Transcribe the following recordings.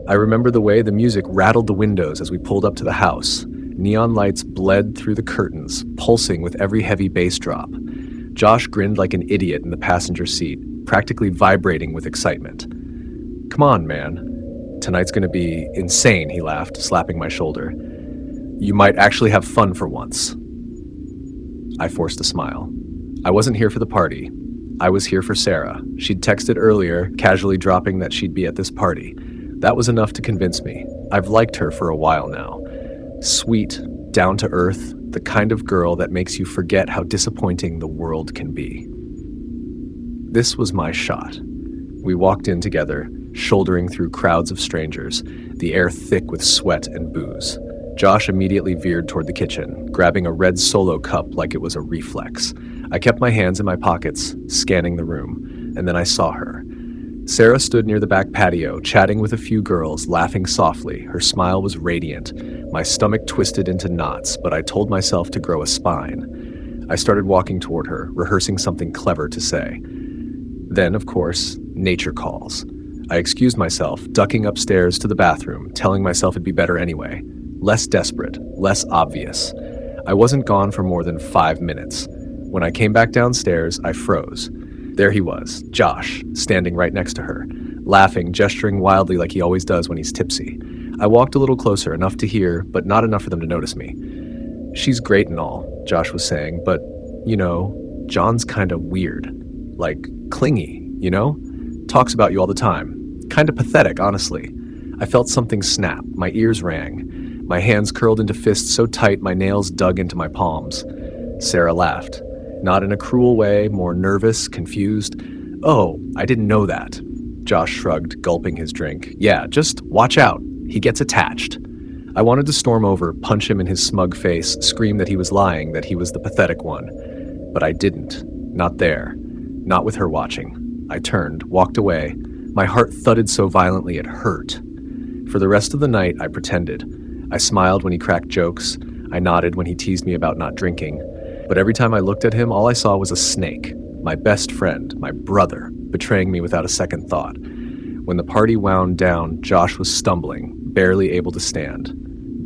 I remember the way the music rattled the windows as we pulled up to the house. Neon lights bled through the curtains, pulsing with every heavy bass drop. Josh grinned like an idiot in the passenger seat, practically vibrating with excitement. "Come on, man. Tonight's gonna be insane," he laughed, slapping my shoulder. "You might actually have fun for once." I forced a smile. I wasn't here for the party. I was here for Sarah. She'd texted earlier, casually dropping that she'd be at this party. That was enough to convince me. I've liked her for a while now. Sweet, down to earth, the kind of girl that makes you forget how disappointing the world can be. This was my shot. We walked in together, shouldering through crowds of strangers, the air thick with sweat and booze. Josh immediately veered toward the kitchen, grabbing a red Solo cup like it was a reflex. I kept my hands in my pockets, scanning the room, and then I saw her. Sarah stood near the back patio, chatting with a few girls, laughing softly. Her smile was radiant. My stomach twisted into knots, but I told myself to grow a spine. I started walking toward her, rehearsing something clever to say. Then, of course, nature calls. I excused myself, ducking upstairs to the bathroom, telling myself it'd be better anyway. Less desperate, less obvious. I wasn't gone for more than 5 minutes. When I came back downstairs, I froze. There he was, Josh, standing right next to her, laughing, gesturing wildly like he always does when he's tipsy. I walked a little closer, enough to hear, but not enough for them to notice me. "She's great and all," Josh was saying, "but, John's kinda weird. Like, clingy, Talks about you all the time. Kinda pathetic, honestly." I felt something snap, my ears rang. My hands curled into fists so tight my nails dug into my palms. Sarah laughed. Not in a cruel way, more nervous, confused. "Oh, I didn't know that." Josh shrugged, gulping his drink. "Yeah, just watch out. He gets attached." I wanted to storm over, punch him in his smug face, scream that he was lying, that he was the pathetic one. But I didn't. Not there. Not with her watching. I turned, walked away. My heart thudded so violently it hurt. For the rest of the night, I pretended. I smiled when he cracked jokes. I nodded when he teased me about not drinking. But every time I looked at him, all I saw was a snake. My best friend, my brother, betraying me without a second thought. When the party wound down, Josh was stumbling, barely able to stand.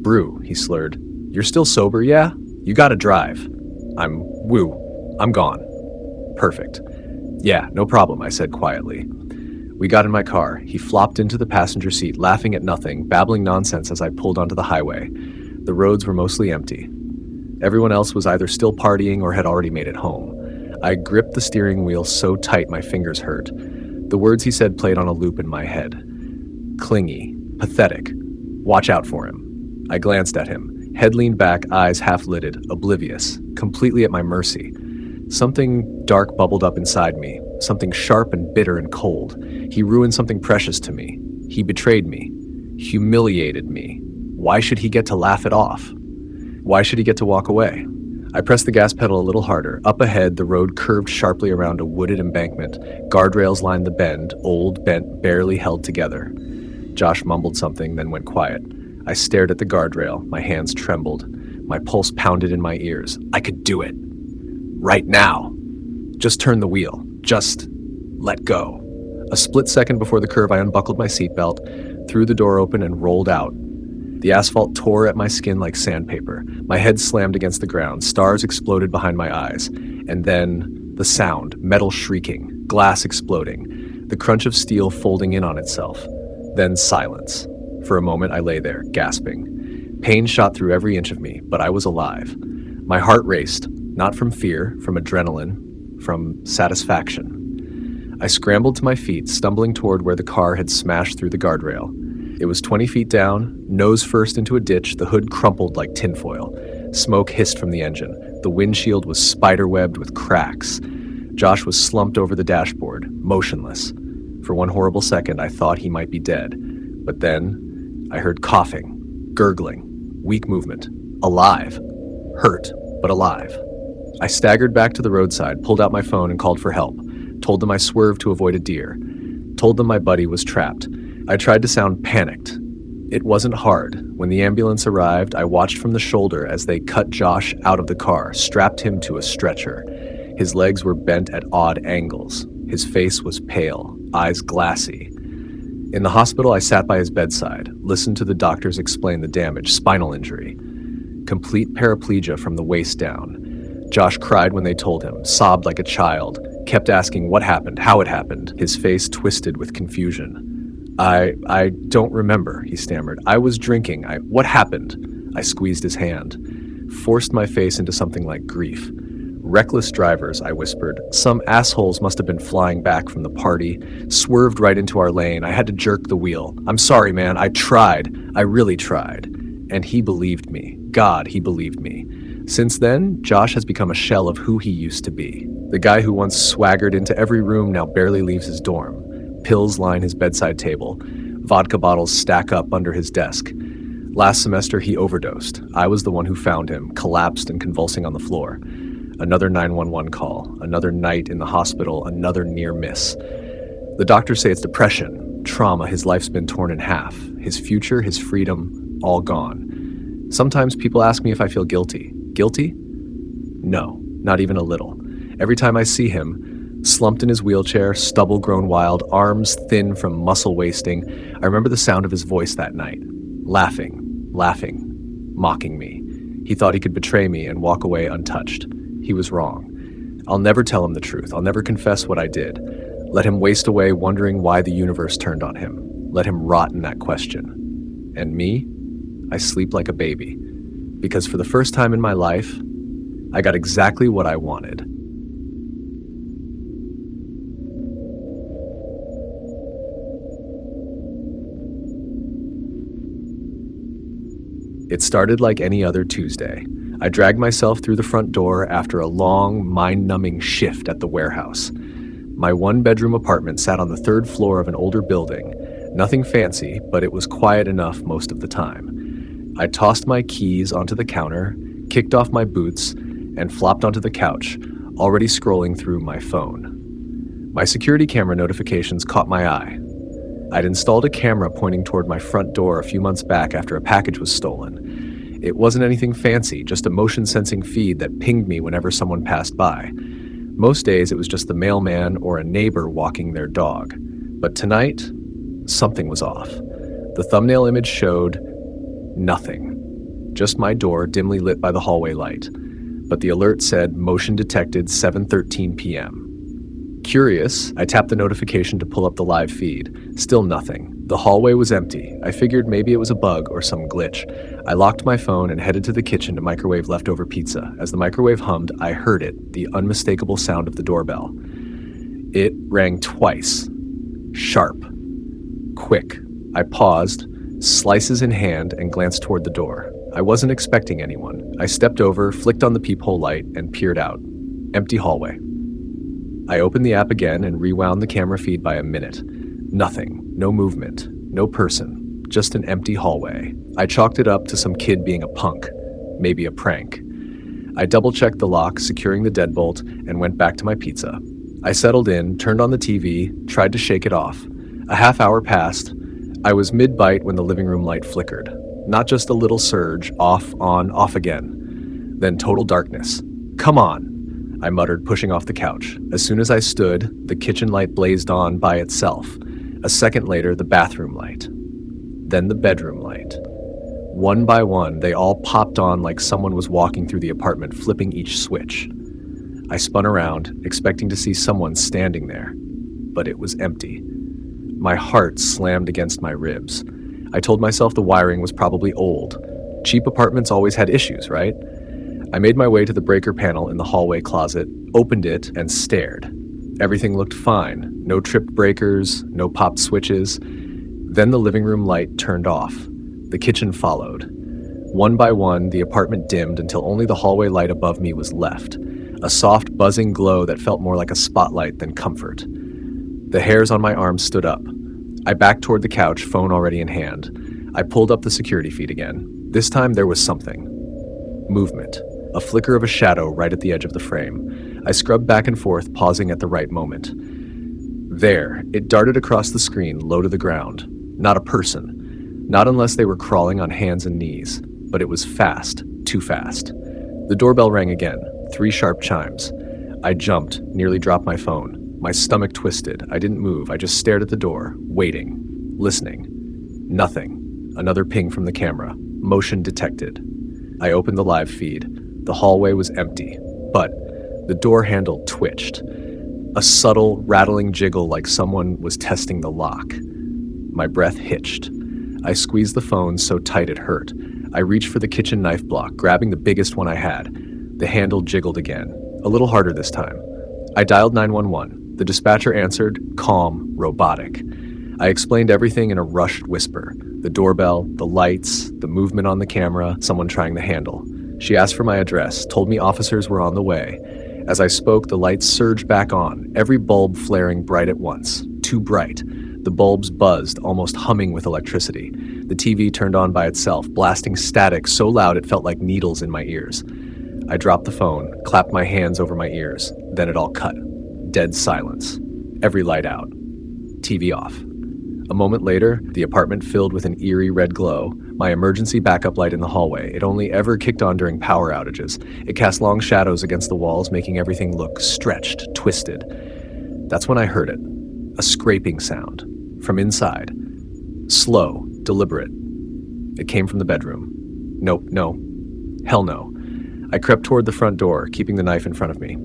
"Brew," he slurred. "You're still sober, yeah? You gotta drive." I'm gone." "Perfect." "Yeah, no problem," I said quietly. We got in my car. He flopped into the passenger seat, laughing at nothing, babbling nonsense as I pulled onto the highway. The roads were mostly empty. Everyone else was either still partying or had already made it home. I gripped the steering wheel so tight my fingers hurt. The words he said played on a loop in my head. Clingy, pathetic. Watch out for him. I glanced at him, head leaned back, eyes half-lidded, oblivious, completely at my mercy. Something dark bubbled up inside me, something sharp and bitter and cold. He ruined something precious to me. He betrayed me, humiliated me. Why should he get to laugh it off? Why should he get to walk away? I pressed the gas pedal a little harder. Up ahead, the road curved sharply around a wooded embankment. Guardrails lined the bend, old, bent, barely held together. Josh mumbled something, then went quiet. I stared at the guardrail. My hands trembled. My pulse pounded in my ears. I could do it. Right now. Just turn the wheel. Just let go. A split second before the curve, I unbuckled my seatbelt, threw the door open, and rolled out. The asphalt tore at my skin like sandpaper. My head slammed against the ground. Stars exploded behind my eyes. And then the sound, metal shrieking, glass exploding, the crunch of steel folding in on itself. Then silence. For a moment, I lay there, gasping. Pain shot through every inch of me, but I was alive. My heart raced, not from fear, from adrenaline, from satisfaction. I scrambled to my feet, stumbling toward where the car had smashed through the guardrail. It was 20 feet down, nose first into a ditch, the hood crumpled like tinfoil. Smoke hissed from the engine. The windshield was spiderwebbed with cracks. Josh was slumped over the dashboard, motionless. For one horrible second, I thought he might be dead. But then, I heard coughing, gurgling, weak movement. Alive. Hurt, but alive. I staggered back to the roadside, pulled out my phone and called for help. Told them I swerved to avoid a deer. Told them my buddy was trapped. I tried to sound panicked. It wasn't hard. When the ambulance arrived, I watched from the shoulder as they cut Josh out of the car, strapped him to a stretcher. His legs were bent at odd angles. His face was pale, eyes glassy. In the hospital, I sat by his bedside, listened to the doctors explain the damage, spinal injury, complete paraplegia from the waist down. Josh cried when they told him, sobbed like a child, kept asking what happened, how it happened, his face twisted with confusion. I don't remember, he stammered. I was drinking. What happened? I squeezed his hand, forced my face into something like grief. Reckless drivers, I whispered. Some assholes must have been flying back from the party, swerved right into our lane. I had to jerk the wheel. I'm sorry, man. I tried. I really tried. And he believed me. God, he believed me. Since then, Josh has become a shell of who he used to be. The guy who once swaggered into every room now barely leaves his dorm. Pills line his bedside table. Vodka bottles stack up under his desk. Last semester, he overdosed. I was the one who found him, collapsed and convulsing on the floor. Another 911 call, another night in the hospital, another near miss. The doctors say it's depression, trauma, his life's been torn in half. His future, his freedom, all gone. Sometimes people ask me if I feel guilty. Guilty? No, not even a little. Every time I see him, slumped in his wheelchair, stubble grown wild, arms thin from muscle wasting, I remember the sound of his voice that night. Laughing, mocking me. He thought he could betray me and walk away untouched. He was wrong. I'll never tell him the truth. I'll never confess what I did. Let him waste away wondering why the universe turned on him. Let him rot in that question. And me? I sleep like a baby. Because for the first time in my life, I got exactly what I wanted. It started like any other Tuesday. I dragged myself through the front door after a long, mind-numbing shift at the warehouse. My one-bedroom apartment sat on the third floor of an older building. Nothing fancy, but it was quiet enough most of the time. I tossed my keys onto the counter, kicked off my boots, and flopped onto the couch, already scrolling through my phone. My security camera notifications caught my eye. I'd installed a camera pointing toward my front door a few months back after a package was stolen. It wasn't anything fancy, just a motion-sensing feed that pinged me whenever someone passed by. Most days it was just the mailman or a neighbor walking their dog. But tonight, something was off. The thumbnail image showed nothing. Just my door dimly lit by the hallway light. But the alert said motion detected 7:13 p.m. Curious, I tapped the notification to pull up the live feed. Still nothing. The hallway was empty. I figured maybe it was a bug or some glitch. I locked my phone and headed to the kitchen to microwave leftover pizza. As the microwave hummed, I heard it, the unmistakable sound of the doorbell. It rang twice. Sharp. Quick. I paused, slices in hand, and glanced toward the door. I wasn't expecting anyone. I stepped over, flicked on the peephole light, and peered out. Empty hallway. I opened the app again and rewound the camera feed by a minute. Nothing. No movement. No person. Just an empty hallway. I chalked it up to some kid being a punk. Maybe a prank. I double-checked the lock, securing the deadbolt, and went back to my pizza. I settled in, turned on the TV, tried to shake it off. A half hour passed. I was mid-bite when the living room light flickered. Not just a little surge, off, on, off again. Then total darkness. Come on, I muttered, pushing off the couch. As soon as I stood, the kitchen light blazed on by itself. A second later, the bathroom light. Then the bedroom light. One by one, they all popped on like someone was walking through the apartment, flipping each switch. I spun around, expecting to see someone standing there, but it was empty. My heart slammed against my ribs. I told myself the wiring was probably old. Cheap apartments always had issues, right? I made my way to the breaker panel in the hallway closet, opened it, and stared. Everything looked fine. No tripped breakers, no popped switches. Then the living room light turned off. The kitchen followed. One by one, the apartment dimmed until only the hallway light above me was left. A soft, buzzing glow that felt more like a spotlight than comfort. The hairs on my arms stood up. I backed toward the couch, phone already in hand. I pulled up the security feed again. This time there was something. Movement. A flicker of a shadow right at the edge of the frame. I scrubbed back and forth, pausing at the right moment. There, it darted across the screen, low to the ground. Not a person. Not unless they were crawling on hands and knees. But it was fast. Too fast. The doorbell rang again. 3 sharp chimes. I jumped, nearly dropped my phone. My stomach twisted. I didn't move. I just stared at the door, waiting. listening. Nothing. Another ping from the camera. Motion detected. I opened the live feed. The hallway was empty, but the door handle twitched. A subtle, rattling jiggle like someone was testing the lock. My breath hitched. I squeezed the phone so tight it hurt. I reached for the kitchen knife block, grabbing the biggest one I had. The handle jiggled again, a little harder this time. I dialed 911. The dispatcher answered, calm, robotic. I explained everything in a rushed whisper. The doorbell, the lights, the movement on the camera, someone trying the handle. She asked for my address, told me officers were on the way. As I spoke, the lights surged back on, every bulb flaring bright at once. Too bright. The bulbs buzzed, almost humming with electricity. The TV turned on by itself, blasting static so loud it felt like needles in my ears. I dropped the phone, clapped my hands over my ears. Then it all cut. Dead silence. Every light out. TV off. A moment later, the apartment filled with an eerie red glow. My emergency backup light in the hallway. It only ever kicked on during power outages. It cast long shadows against the walls, making everything look stretched, twisted. That's when I heard it. A scraping sound. From inside. Slow, deliberate. It came from the bedroom. Nope, no. Hell no. I crept toward the front door, keeping the knife in front of me.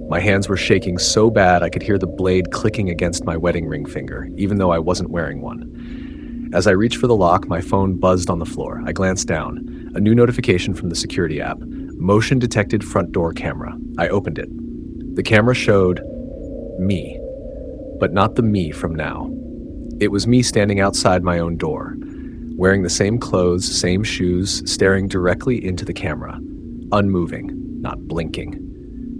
My hands were shaking so bad I could hear the blade clicking against my wedding ring finger, even though I wasn't wearing one. As I reached for the lock, my phone buzzed on the floor. I glanced down. A new notification from the security app. Motion detected front door camera. I opened it. The camera showed me, but not the me from now. It was me standing outside my own door, wearing the same clothes, same shoes, staring directly into the camera. Unmoving, not blinking.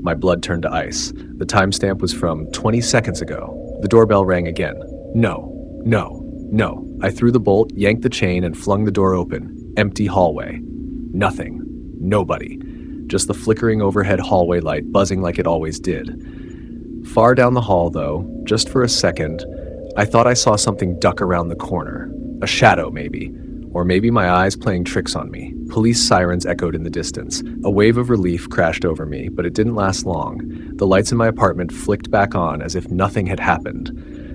My blood turned to ice. The timestamp was from 20 seconds ago. The doorbell rang again. No, no, no. I threw the bolt, yanked the chain, and flung the door open. Empty hallway. Nothing. Nobody. Just the flickering overhead hallway light buzzing like it always did. Far down the hall, though, just for a second, I thought I saw something duck around the corner. A shadow, maybe. Or maybe my eyes playing tricks on me. Police sirens echoed in the distance. A wave of relief crashed over me, but it didn't last long. The lights in my apartment flicked back on as if nothing had happened.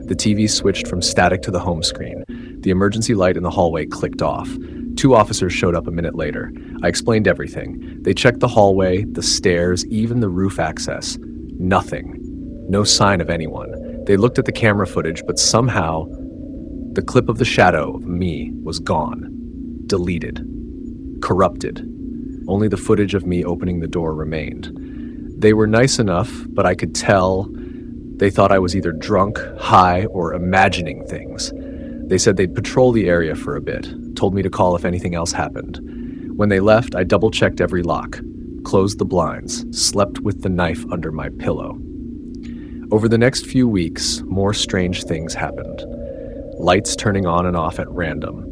The TV switched from static to the home screen. The emergency light in the hallway clicked off. 2 officers showed up a minute later. I explained everything. They checked the hallway, the stairs, even the roof access. Nothing. No sign of anyone. They looked at the camera footage, but somehow the clip of the shadow of me was gone. Deleted. Corrupted. Only the footage of me opening the door remained. They were nice enough, but I could tell they thought I was either drunk, high, or imagining things. They said they'd patrol the area for a bit, told me to call if anything else happened. When they left, I double-checked every lock, closed the blinds, slept with the knife under my pillow. Over the next few weeks, more strange things happened. Lights turning on and off at random.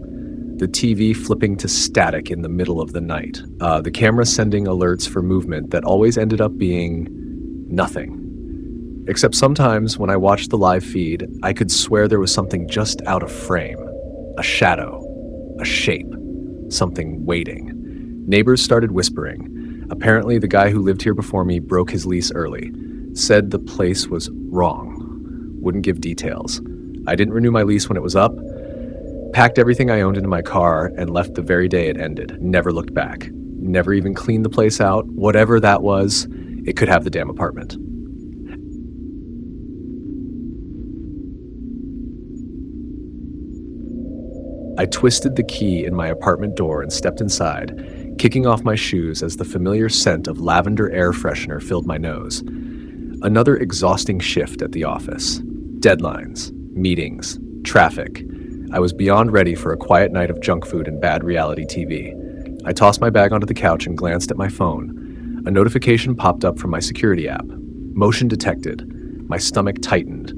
The TV flipping to static in the middle of the night. The camera sending alerts for movement that always ended up being nothing. Except sometimes when I watched the live feed, I could swear there was something just out of frame. A shadow. A shape. Something waiting. Neighbors started whispering. Apparently the guy who lived here before me broke his lease early. Said the place was wrong. Wouldn't give details. I didn't renew my lease when it was up, packed everything I owned into my car, and left the very day it ended. Never looked back. Never even cleaned the place out. Whatever that was, it could have the damn apartment. I twisted the key in my apartment door and stepped inside, kicking off my shoes as the familiar scent of lavender air freshener filled my nose. Another exhausting shift at the office. Deadlines. Meetings, traffic. I was beyond ready for a quiet night of junk food and bad reality TV. I tossed my bag onto the couch and glanced at my phone. A notification popped up from my security app. Motion detected. My stomach tightened.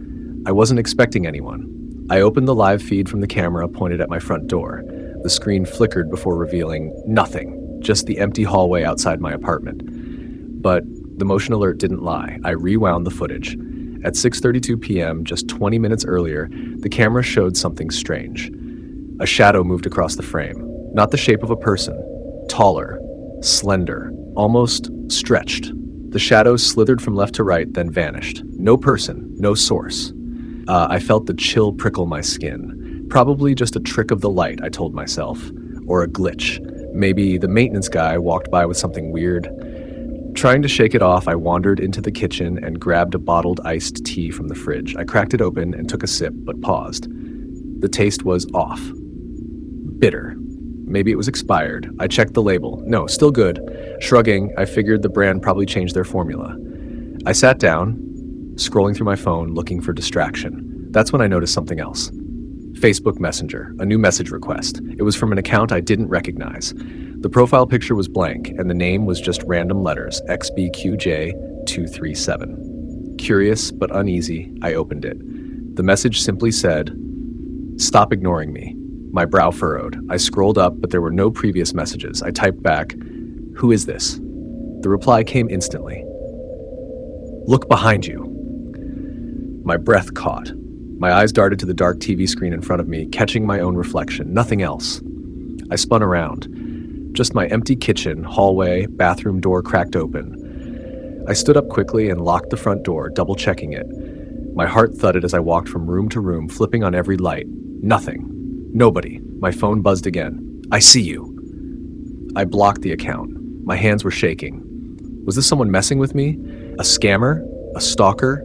I wasn't expecting anyone. I opened the live feed from the camera pointed at my front door. The screen flickered before revealing nothing, just the empty hallway outside my apartment. But the motion alert didn't lie. I rewound the footage. At 6:32 p.m., just 20 minutes earlier, the camera showed something strange. A shadow moved across the frame. Not the shape of a person. Taller. Slender. Almost stretched. The shadow slithered from left to right, then vanished. No person. No source. I felt the chill prickle my skin. Probably just a trick of the light, I told myself, or a glitch. Maybe the maintenance guy walked by with something weird. Trying to shake it off, I wandered into the kitchen and grabbed a bottled iced tea from the fridge. I cracked it open and took a sip, but paused. The taste was off. Bitter. Maybe it was expired. I checked the label. No, still good. Shrugging, I figured the brand probably changed their formula. I sat down, scrolling through my phone, looking for distraction. That's when I noticed something else. Facebook Messenger, a new message request. It was from an account I didn't recognize. The profile picture was blank, and the name was just random letters, XBQJ237. Curious but uneasy, I opened it. The message simply said, "Stop ignoring me." My brow furrowed. I scrolled up, but there were no previous messages. I typed back, "Who is this?" The reply came instantly. "Look behind you." My breath caught. My eyes darted to the dark TV screen in front of me, catching my own reflection, nothing else. I spun around. Just my empty kitchen, hallway, bathroom door cracked open. I stood up quickly and locked the front door, double-checking it. My heart thudded as I walked from room to room, flipping on every light. Nothing. Nobody. My phone buzzed again. "I see you." I blocked the account. My hands were shaking. Was this someone messing with me? A scammer? A stalker?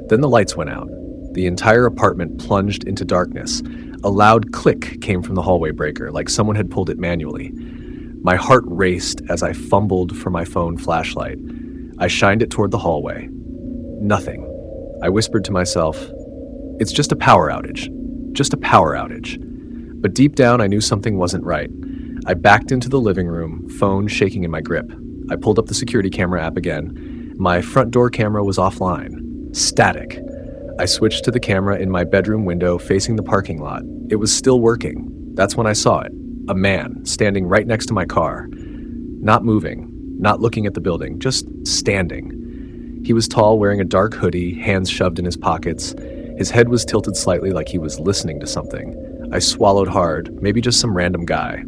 Then the lights went out. The entire apartment plunged into darkness. A loud click came from the hallway breaker, like someone had pulled it manually. My heart raced as I fumbled for my phone flashlight. I shined it toward the hallway. Nothing. I whispered to myself, "It's just a power outage. Just a power outage." But deep down, I knew something wasn't right. I backed into the living room, phone shaking in my grip. I pulled up the security camera app again. My front door camera was offline. Static. I switched to the camera in my bedroom window facing the parking lot. It was still working. That's when I saw it. A man standing right next to my car. Not moving, not looking at the building, just standing. He was tall, wearing a dark hoodie, hands shoved in his pockets. His head was tilted slightly like he was listening to something. I swallowed hard, maybe just some random guy.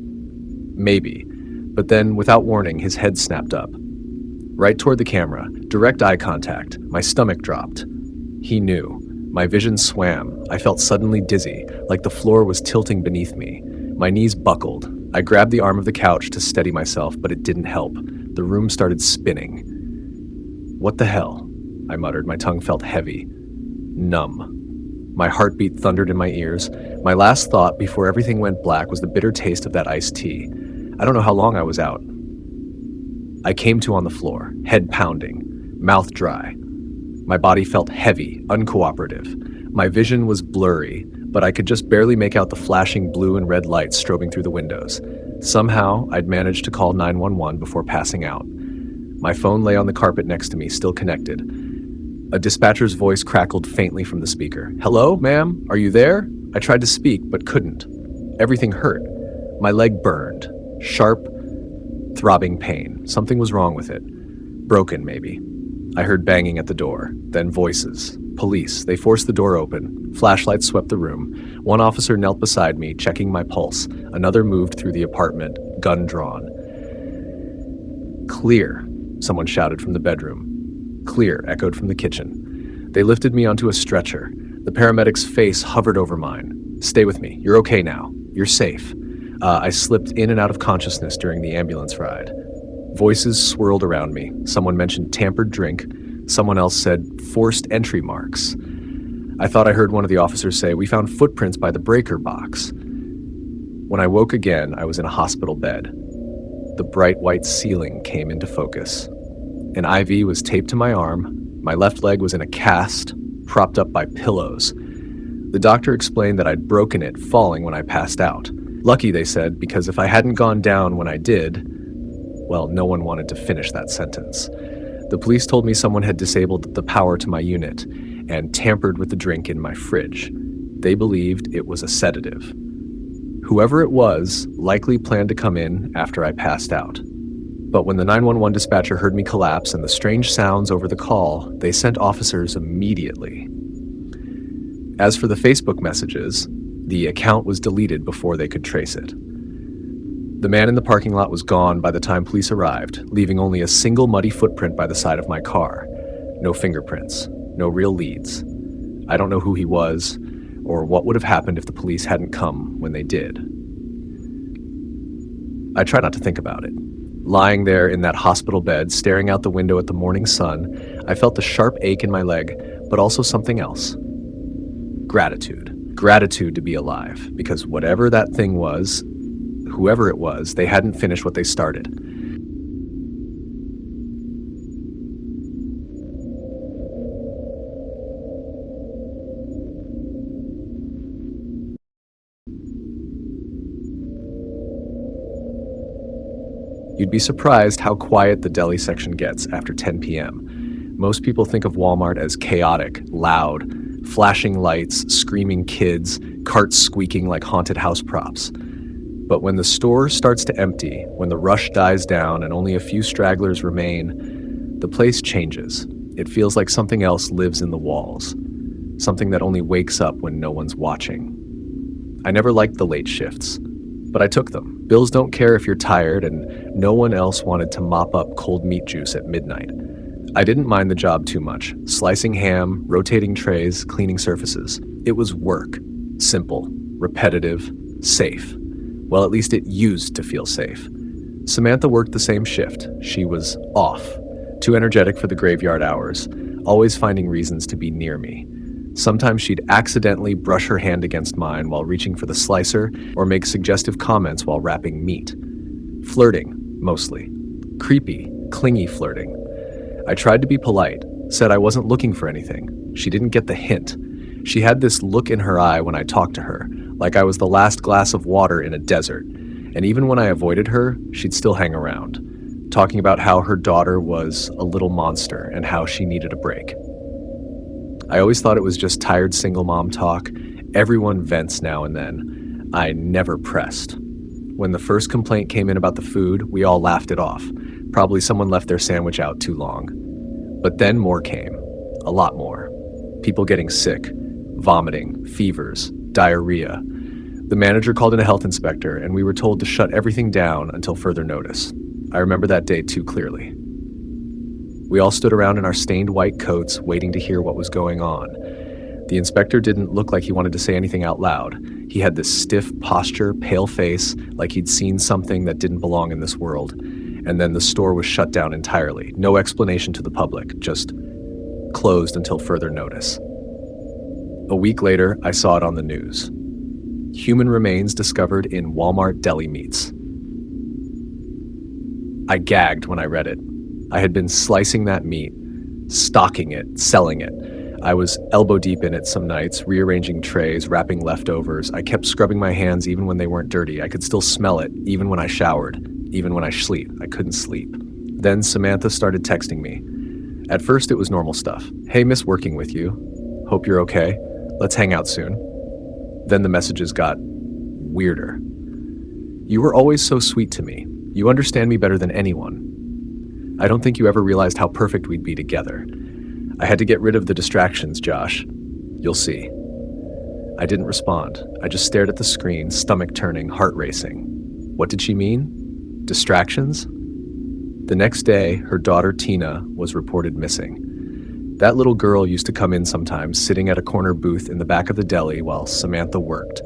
Maybe. But then, without warning, his head snapped up. Right toward the camera, direct eye contact. My stomach dropped. He knew. My vision swam. I felt suddenly dizzy, like the floor was tilting beneath me. My knees buckled. I grabbed the arm of the couch to steady myself, but it didn't help. The room started spinning. "What the hell?" I muttered. My tongue felt heavy. Numb. My heartbeat thundered in my ears. My last thought before everything went black was the bitter taste of that iced tea. I don't know how long I was out. I came to on the floor, head pounding, mouth dry. My body felt heavy, uncooperative. My vision was blurry, but I could just barely make out the flashing blue and red lights strobing through the windows. Somehow, I'd managed to call 911 before passing out. My phone lay on the carpet next to me, still connected. A dispatcher's voice crackled faintly from the speaker. "Hello, ma'am? Are you there?" I tried to speak, but couldn't. Everything hurt. My leg burned. Sharp, throbbing pain. Something was wrong with it. Broken, maybe. I heard banging at the door. Then voices. Police. They forced the door open. Flashlights swept the room. One officer knelt beside me, checking my pulse. Another moved through the apartment, gun drawn. "Clear," someone shouted from the bedroom. "Clear," echoed from the kitchen. They lifted me onto a stretcher. The paramedic's face hovered over mine. "Stay with me. You're okay now. You're safe." I slipped in and out of consciousness during the ambulance ride. Voices swirled around me. Someone mentioned tampered drink. Someone else said forced entry marks. I thought I heard one of the officers say, "We found footprints by the breaker box." When I woke again, I was in a hospital bed. The bright white ceiling came into focus. An IV was taped to my arm. My left leg was in a cast, propped up by pillows. The doctor explained that I'd broken it falling when I passed out. Lucky, they said, because if I hadn't gone down when I did, well, no one wanted to finish that sentence. The police told me someone had disabled the power to my unit and tampered with the drink in my fridge. They believed it was a sedative. Whoever it was likely planned to come in after I passed out. But when the 911 dispatcher heard me collapse and the strange sounds over the call, they sent officers immediately. As for the Facebook messages, the account was deleted before they could trace it. The man in the parking lot was gone by the time police arrived, leaving only a single muddy footprint by the side of my car. No fingerprints, no real leads. I don't know who he was, or what would have happened if the police hadn't come when they did. I try not to think about it. Lying there in that hospital bed, staring out the window at the morning sun, I felt the sharp ache in my leg, but also something else. Gratitude. Gratitude to be alive, because whatever that thing was, whoever it was, they hadn't finished what they started. You'd be surprised how quiet the deli section gets after 10 p.m. Most people think of Walmart as chaotic, loud, flashing lights, screaming kids, carts squeaking like haunted house props. But when the store starts to empty, when the rush dies down and only a few stragglers remain, the place changes. It feels like something else lives in the walls, something that only wakes up when no one's watching. I never liked the late shifts, but I took them. Bills don't care if you're tired, and no one else wanted to mop up cold meat juice at midnight. I didn't mind the job too much. Slicing ham, rotating trays, cleaning surfaces. It was work. Simple, repetitive, safe. Well, at least it used to feel safe. Samantha worked the same shift. She was off. Too energetic for the graveyard hours, always finding reasons to be near me. Sometimes she'd accidentally brush her hand against mine while reaching for the slicer or make suggestive comments while wrapping meat. Flirting, mostly. Creepy, clingy flirting. I tried to be polite, said I wasn't looking for anything. She didn't get the hint. She had this look in her eye when I talked to her, like I was the last glass of water in a desert. And even when I avoided her, she'd still hang around, talking about how her daughter was a little monster and how she needed a break. I always thought it was just tired single mom talk. Everyone vents now and then. I never pressed. When the first complaint came in about the food, we all laughed it off. Probably someone left their sandwich out too long. But then more came. A lot more. People getting sick, vomiting, fevers, diarrhea. The manager called in a health inspector, and we were told to shut everything down until further notice. I remember that day too clearly. We all stood around in our stained white coats, waiting to hear what was going on. The inspector didn't look like he wanted to say anything out loud. He had this stiff posture, pale face, like he'd seen something that didn't belong in this world. And then the store was shut down entirely. No explanation to the public, just closed until further notice. A week later, I saw it on the news. Human remains discovered in Walmart deli meats. I gagged when I read it. I had been slicing that meat, stocking it, selling it. I was elbow deep in it some nights, rearranging trays, wrapping leftovers. I kept scrubbing my hands even when they weren't dirty. I could still smell it, even when I showered, even when I sleep. I couldn't sleep. Then Samantha started texting me. At first it was normal stuff. Hey, miss working with you. Hope you're okay. Let's hang out soon. Then the messages got weirder. You were always so sweet to me. You understand me better than anyone. I don't think you ever realized how perfect we'd be together. I had to get rid of the distractions, Josh. You'll see. I didn't respond. I just stared at the screen, stomach turning, heart racing. What did she mean? Distractions? The next day, her daughter Tina was reported missing. That little girl used to come in sometimes, sitting at a corner booth in the back of the deli while Samantha worked.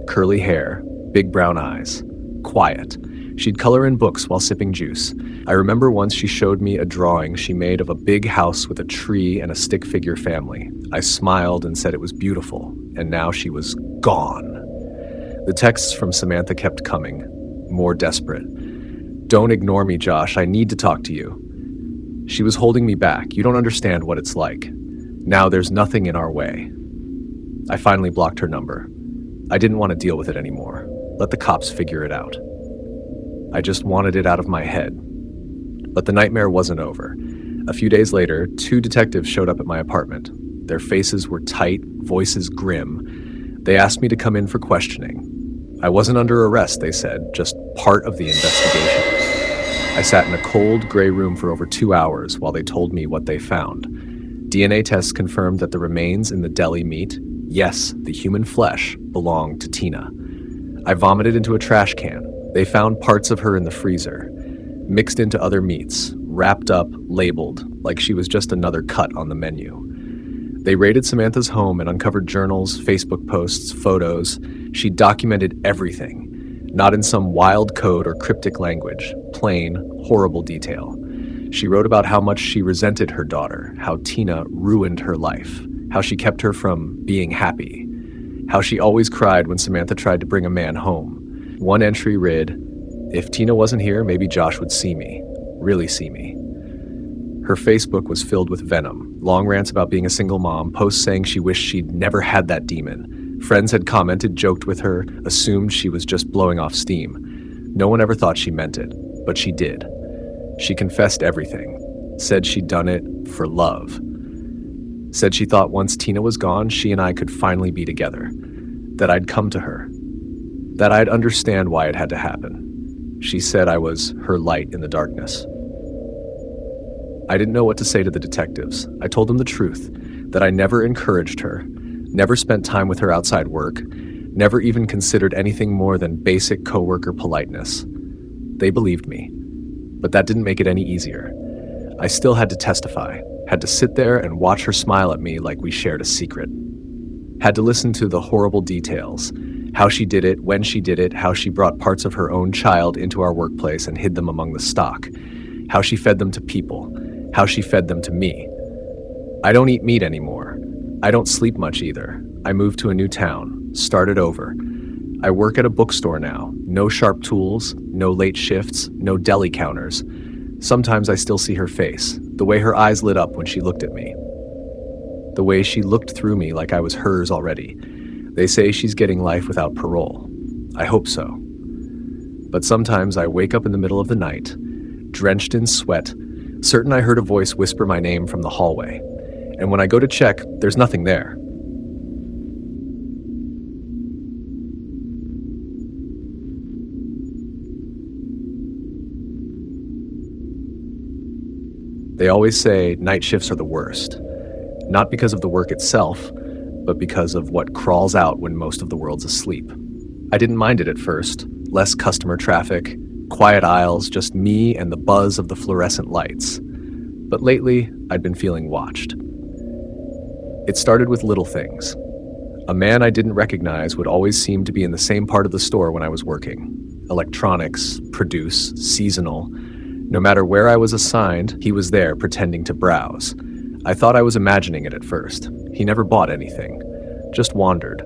Curly hair, big brown eyes, quiet. She'd color in books while sipping juice. I remember once she showed me a drawing she made of a big house with a tree and a stick figure family. I smiled and said it was beautiful, and now she was gone. The texts from Samantha kept coming, more desperate. Don't ignore me, Josh. I need to talk to you. She was holding me back. You don't understand what it's like. Now there's nothing in our way. I finally blocked her number. I didn't want to deal with it anymore. Let the cops figure it out. I just wanted it out of my head. But the nightmare wasn't over. A few days later, 2 detectives showed up at my apartment. Their faces were tight, voices grim. They asked me to come in for questioning. I wasn't under arrest, they said, just part of the investigation. I sat in a cold, gray room for over 2 hours while they told me what they found. DNA tests confirmed that the remains in the deli meat, yes, the human flesh, belonged to Tina. I vomited into a trash can. They found parts of her in the freezer, mixed into other meats, wrapped up, labeled, like she was just another cut on the menu. They raided Samantha's home and uncovered journals, Facebook posts, photos. She documented everything, not in some wild code or cryptic language, plain, horrible detail. She wrote about how much she resented her daughter, how Tina ruined her life, how she kept her from being happy, how she always cried when Samantha tried to bring a man home. One entry read, "If Tina wasn't here, maybe Josh would see me, really see me." Her Facebook was filled with venom, long rants about being a single mom, posts saying she wished she'd never had that demon. Friends had commented, joked with her, assumed she was just blowing off steam. No one ever thought she meant it, but she did. She confessed everything, said she'd done it for love. Said she thought once Tina was gone, she and I could finally be together, that I'd come to her, that I'd understand why it had to happen. She said I was her light in the darkness. I didn't know what to say to the detectives. I told them the truth, that I never encouraged her, never spent time with her outside work, never even considered anything more than basic coworker politeness. They believed me, but that didn't make it any easier. I still had to testify, had to sit there and watch her smile at me like we shared a secret. Had to listen to the horrible details, how she did it, when she did it, how she brought parts of her own child into our workplace and hid them among the stock, how she fed them to people, how she fed them to me. I don't eat meat anymore. I don't sleep much either. I moved to a new town, started over. I work at a bookstore now. No sharp tools, no late shifts, no deli counters. Sometimes I still see her face, the way her eyes lit up when she looked at me. The way she looked through me like I was hers already. They say she's getting life without parole. I hope so. But sometimes I wake up in the middle of the night, drenched in sweat, certain I heard a voice whisper my name from the hallway. And when I go to check, there's nothing there. They always say night shifts are the worst. Not because of the work itself, but because of what crawls out when most of the world's asleep. I didn't mind it at first. Less customer traffic, quiet aisles, just me and the buzz of the fluorescent lights. But lately, I'd been feeling watched. It started with little things. A man I didn't recognize would always seem to be in the same part of the store when I was working. Electronics, produce, seasonal. No matter where I was assigned, he was there pretending to browse. I thought I was imagining it at first. He never bought anything, just wandered,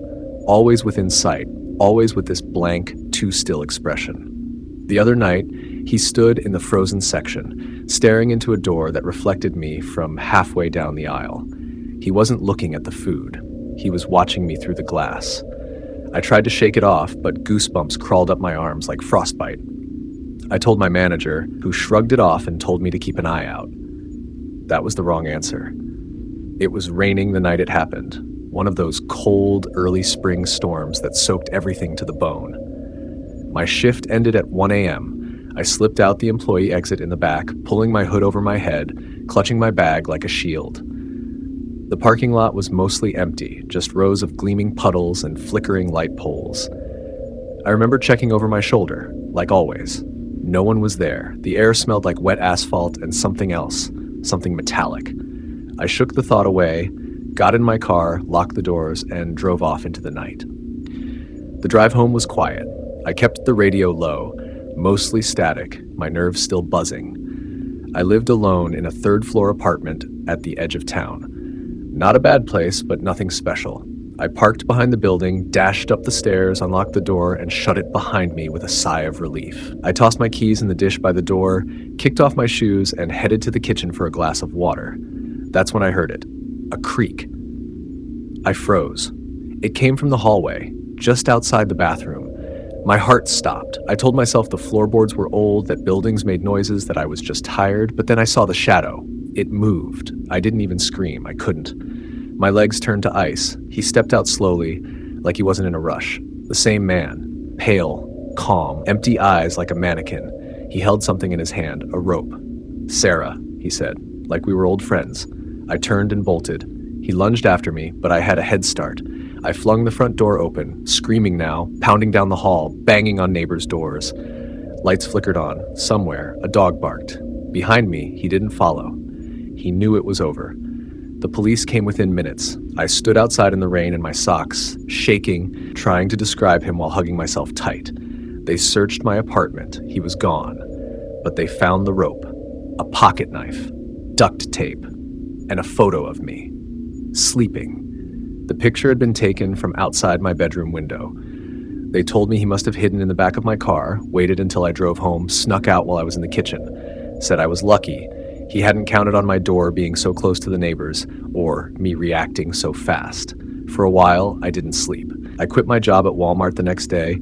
always within sight, always with this blank, too still expression. The other night, he stood in the frozen section, staring into a door that reflected me from halfway down the aisle. He wasn't looking at the food. He was watching me through the glass. I tried to shake it off, but goosebumps crawled up my arms like frostbite. I told my manager, who shrugged it off and told me to keep an eye out. That was the wrong answer. It was raining the night it happened, one of those cold, early spring storms that soaked everything to the bone. My shift ended at 1 a.m. I slipped out the employee exit in the back, pulling my hood over my head, clutching my bag like a shield. The parking lot was mostly empty, just rows of gleaming puddles and flickering light poles. I remember checking over my shoulder, like always. No one was there. The air smelled like wet asphalt and something else, something metallic. I shook the thought away, got in my car, locked the doors, and drove off into the night. The drive home was quiet. I kept the radio low, mostly static, my nerves still buzzing. I lived alone in a third-floor apartment at the edge of town. Not a bad place, but nothing special. I parked behind the building, dashed up the stairs, unlocked the door, and shut it behind me with a sigh of relief. I tossed my keys in the dish by the door, kicked off my shoes, and headed to the kitchen for a glass of water. That's when I heard it. A creak. I froze. It came from the hallway, just outside the bathroom. My heart stopped. I told myself the floorboards were old, that buildings made noises, that I was just tired, but then I saw the shadow. It moved. I didn't even scream. I couldn't. My legs turned to ice. He stepped out slowly, like he wasn't in a rush. The same man, pale, calm, empty eyes like a mannequin. He held something in his hand, a rope. "Sarah," he said, like we were old friends. I turned and bolted. He lunged after me, but I had a head start. I flung the front door open, screaming now, pounding down the hall, banging on neighbors' doors. Lights flickered on. Somewhere, a dog barked. Behind me, he didn't follow. He knew it was over. The police came within minutes. I stood outside in the rain in my socks, shaking, trying to describe him while hugging myself tight. They searched my apartment. He was gone. But they found the rope, a pocket knife, duct tape, and a photo of me, sleeping. The picture had been taken from outside my bedroom window. They told me he must have hidden in the back of my car, waited until I drove home, snuck out while I was in the kitchen. Said I was lucky. He hadn't counted on my door being so close to the neighbors, or me reacting so fast. For a while, I didn't sleep. I quit my job at Walmart the next day,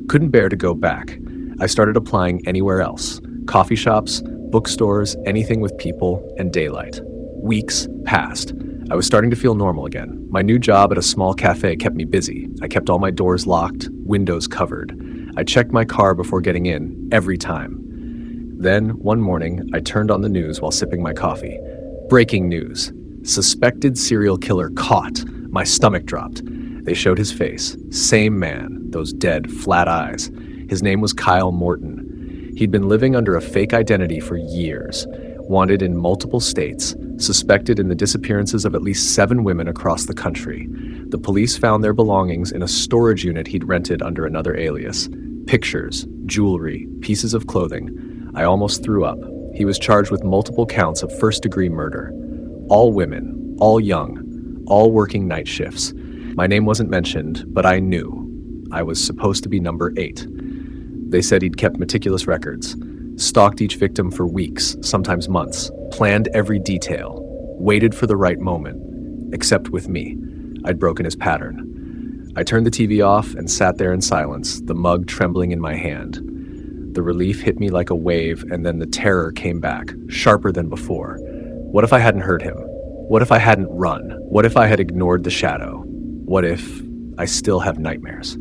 couldn't bear to go back. I started applying anywhere else. Coffee shops, bookstores, anything with people and daylight. Weeks passed. I was starting to feel normal again. My new job at a small cafe kept me busy. I kept all my doors locked, windows covered. I checked my car before getting in, every time. Then, one morning, I turned on the news while sipping my coffee. Breaking news. Suspected serial killer caught. My stomach dropped. They showed his face. Same man, those dead, flat eyes. His name was Kyle Morton. He'd been living under a fake identity for years. Wanted in multiple states. Suspected in the disappearances of at least 7 women across the country. The police found their belongings in a storage unit he'd rented under another alias. Pictures, jewelry, pieces of clothing. I almost threw up. He was charged with multiple counts of first-degree murder. All women, all young, all working night shifts. My name wasn't mentioned, but I knew. I was supposed to be number 8. They said he'd kept meticulous records, stalked each victim for weeks, sometimes months, planned every detail, waited for the right moment, except with me. I'd broken his pattern. I turned the TV off and sat there in silence, the mug trembling in my hand. The relief hit me like a wave, and then the terror came back, sharper than before. What if I hadn't heard him? What if I hadn't run? What if I had ignored the shadow? What if I still have nightmares?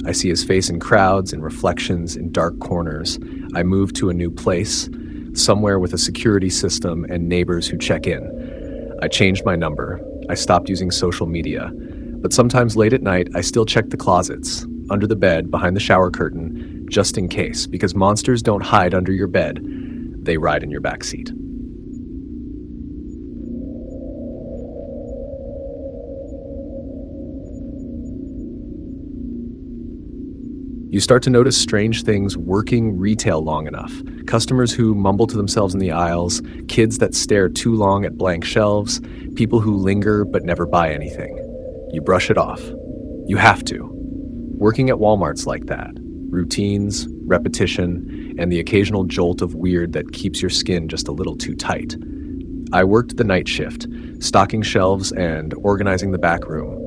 I see his face in crowds, in reflections, in dark corners. I move to a new place, somewhere with a security system and neighbors who check in. I changed my number. I stopped using social media. But sometimes late at night, I still check the closets, under the bed, behind the shower curtain, just in case, because monsters don't hide under your bed. They ride in your backseat. You start to notice strange things working retail long enough. Customers who mumble to themselves in the aisles, kids that stare too long at blank shelves, people who linger but never buy anything. You brush it off. You have to. Working at Walmart's like that. Routines, repetition, and the occasional jolt of weird that keeps your skin just a little too tight. I worked the night shift, stocking shelves and organizing the back room.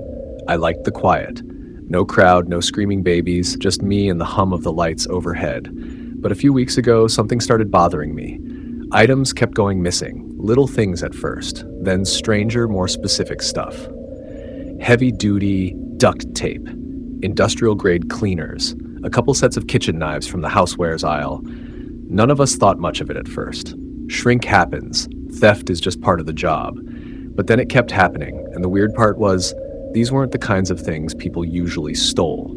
I liked the quiet. No crowd, no screaming babies, just me and the hum of the lights overhead. But a few weeks ago, something started bothering me. Items kept going missing, little things at first, then stranger, more specific stuff. Heavy-duty duct tape, industrial-grade cleaners, a couple sets of kitchen knives from the housewares aisle. None of us thought much of it at first. Shrink happens. Theft is just part of the job. But then it kept happening, and the weird part was, these weren't the kinds of things people usually stole.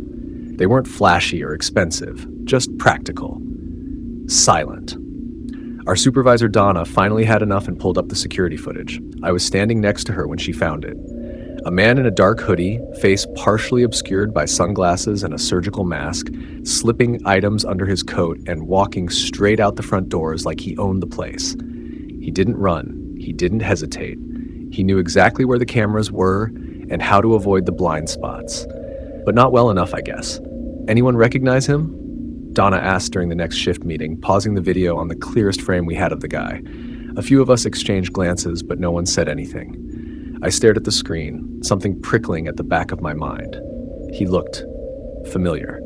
They weren't flashy or expensive, just practical. Silent. Our supervisor, Donna, finally had enough and pulled up the security footage. I was standing next to her when she found it. A man in a dark hoodie, face partially obscured by sunglasses and a surgical mask, slipping items under his coat and walking straight out the front doors like he owned the place. He didn't run. He didn't hesitate. He knew exactly where the cameras were and how to avoid the blind spots. But not well enough, I guess. Anyone recognize him? Donna asked during the next shift meeting, pausing the video on the clearest frame we had of the guy. A few of us exchanged glances, but no one said anything. I stared at the screen, something prickling at the back of my mind. He looked familiar.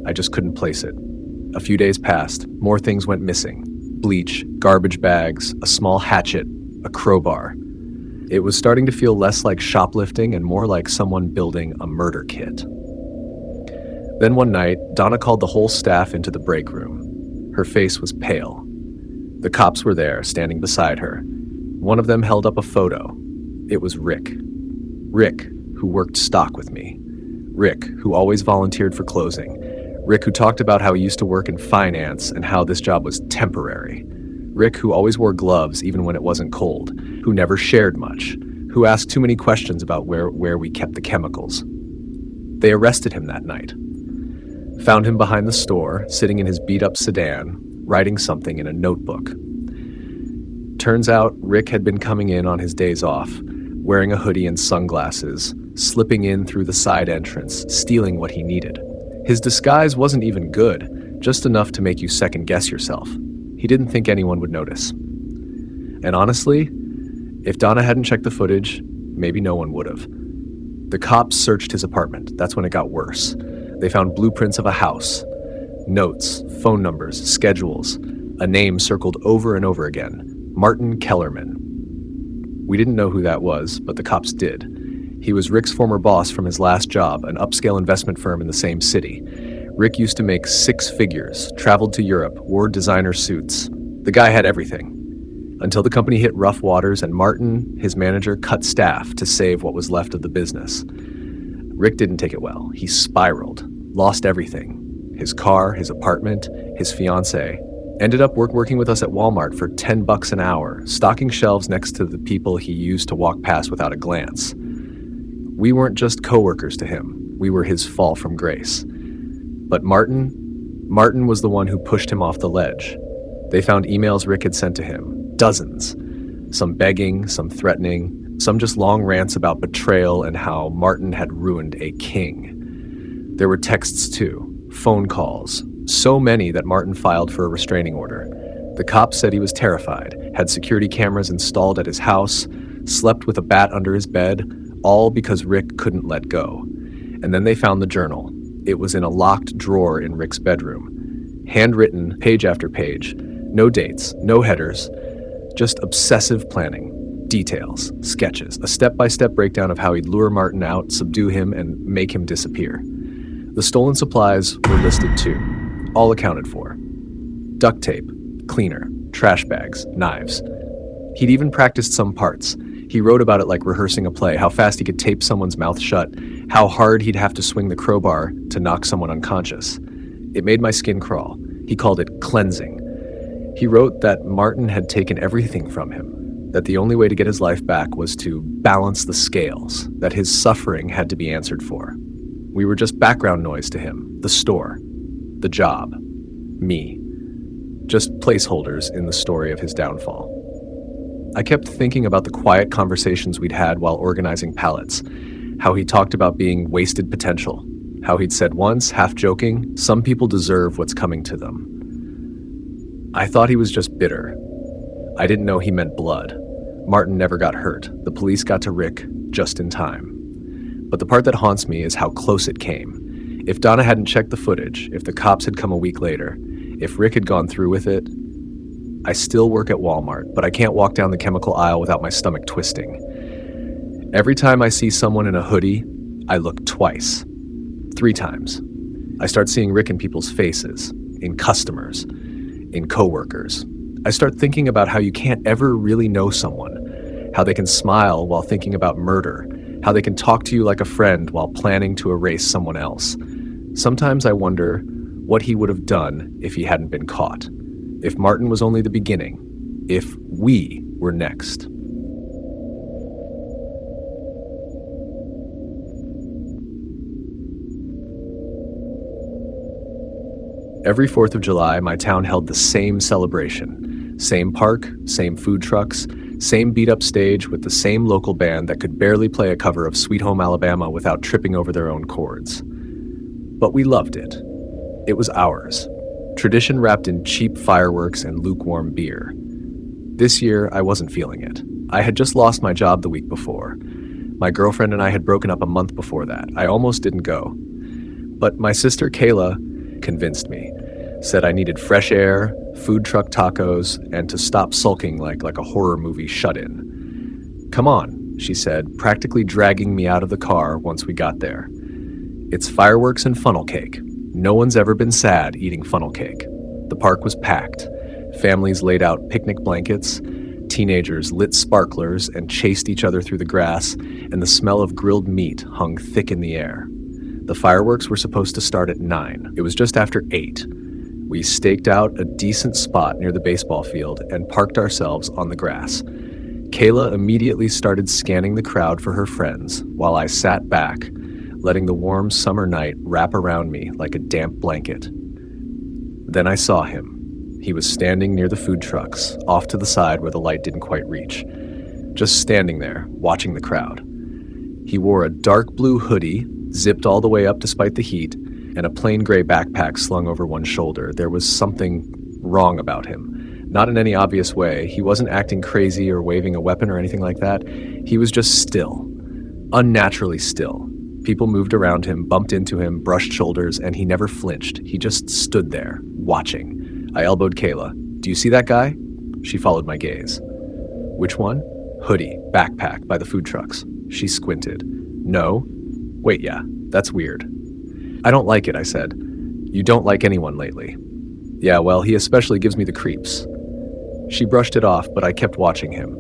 I just couldn't place it. A few days passed. More things went missing. Bleach, garbage bags, a small hatchet, a crowbar. It was starting to feel less like shoplifting and more like someone building a murder kit. Then one night, Donna called the whole staff into the break room. Her face was pale. The cops were there, standing beside her. One of them held up a photo. It was Rick. Rick, who worked stock with me. Rick, who always volunteered for closing. Rick, who talked about how he used to work in finance and how this job was temporary. Rick, who always wore gloves even when it wasn't cold, who never shared much, who asked too many questions about where we kept the chemicals. They arrested him that night. Found him behind the store, sitting in his beat-up sedan, writing something in a notebook. Turns out Rick had been coming in on his days off, wearing a hoodie and sunglasses, slipping in through the side entrance, stealing what he needed. His disguise wasn't even good, just enough to make you second-guess yourself. He didn't think anyone would notice. And honestly, if Donna hadn't checked the footage, maybe no one would have. The cops searched his apartment. That's when it got worse. They found blueprints of a house, notes, phone numbers, schedules, a name circled over and over again, Martin Kellerman. We didn't know who that was, but the cops did. He was Rick's former boss from his last job, an upscale investment firm in the same city. Rick used to make 6 figures, traveled to Europe, wore designer suits. The guy had everything. Until the company hit rough waters and Martin, his manager, cut staff to save what was left of the business. Rick didn't take it well. He spiraled, lost everything. His car, his apartment, his fiancée. Ended up working with us at Walmart for $10 an hour, stocking shelves next to the people he used to walk past without a glance. We weren't just coworkers to him. We were his fall from grace. But Martin was the one who pushed him off the ledge. They found emails Rick had sent to him, dozens. Some begging, some threatening, some just long rants about betrayal and how Martin had ruined a king. There were texts too, phone calls, so many that Martin filed for a restraining order. The cops said he was terrified, had security cameras installed at his house, slept with a bat under his bed, all because Rick couldn't let go. And then they found the journal. It was in a locked drawer in Rick's bedroom. Handwritten, page after page. No dates, no headers, just obsessive planning. Details, sketches, a step-by-step breakdown of how he'd lure Martin out, subdue him, and make him disappear. The stolen supplies were listed too, all accounted for. Duct tape, cleaner, trash bags, knives. He'd even practiced some parts. He wrote about it like rehearsing a play, how fast he could tape someone's mouth shut, how hard he'd have to swing the crowbar to knock someone unconscious. It made my skin crawl. He called it cleansing. He wrote that Martin had taken everything from him, that the only way to get his life back was to balance the scales, that his suffering had to be answered for. We were just background noise to him, the store, the job, me, just placeholders in the story of his downfall. I kept thinking about the quiet conversations we'd had while organizing pallets, how he talked about being wasted potential, how he'd said once, half joking, some people deserve what's coming to them. I thought he was just bitter. I didn't know he meant blood. Martin never got hurt. The police got to Rick just in time. But the part that haunts me is how close it came. If Donna hadn't checked the footage, if the cops had come a week later, if Rick had gone through with it, I still work at Walmart, but I can't walk down the chemical aisle without my stomach twisting. Every time I see someone in a hoodie, I look twice. 3 times. I start seeing Rick in people's faces, in customers, in coworkers. I start thinking about how you can't ever really know someone, how they can smile while thinking about murder, how they can talk to you like a friend while planning to erase someone else. Sometimes I wonder what he would have done if he hadn't been caught, if Martin was only the beginning, if we were next. Every 4th of July, my town held the same celebration. Same park, same food trucks, same beat-up stage with the same local band that could barely play a cover of Sweet Home Alabama without tripping over their own chords. But we loved it. It was ours. Tradition wrapped in cheap fireworks and lukewarm beer. This year, I wasn't feeling it. I had just lost my job the week before. My girlfriend and I had broken up a month before that. I almost didn't go. But my sister Kayla convinced me, said I needed fresh air, food truck tacos, and to stop sulking like a horror movie shut-in. Come on, she said, practically dragging me out of the car once we got there. It's fireworks and funnel cake. No one's ever been sad eating funnel cake. The park was packed. Families laid out picnic blankets. Teenagers lit sparklers and chased each other through the grass, and the smell of grilled meat hung thick in the air. The fireworks were supposed to start at 9. It was just after 8. We staked out a decent spot near the baseball field and parked ourselves on the grass. Kayla immediately started scanning the crowd for her friends while I sat back, letting the warm summer night wrap around me like a damp blanket. Then I saw him. He was standing near the food trucks, off to the side where the light didn't quite reach. Just standing there, watching the crowd. He wore a dark blue hoodie, zipped all the way up despite the heat, and a plain gray backpack slung over one shoulder. There was something wrong about him. Not in any obvious way. He wasn't acting crazy or waving a weapon or anything like that. He was just still. Unnaturally still. People moved around him, bumped into him, brushed shoulders, and he never flinched. He just stood there, watching. I elbowed Kayla. "Do you see that guy?" She followed my gaze. "Which one?" "Hoodie, backpack, by the food trucks." She squinted. "No." "Wait, yeah, that's weird." "I don't like it," I said. "You don't like anyone lately." "Yeah, well, he especially gives me the creeps." She brushed it off, but I kept watching him.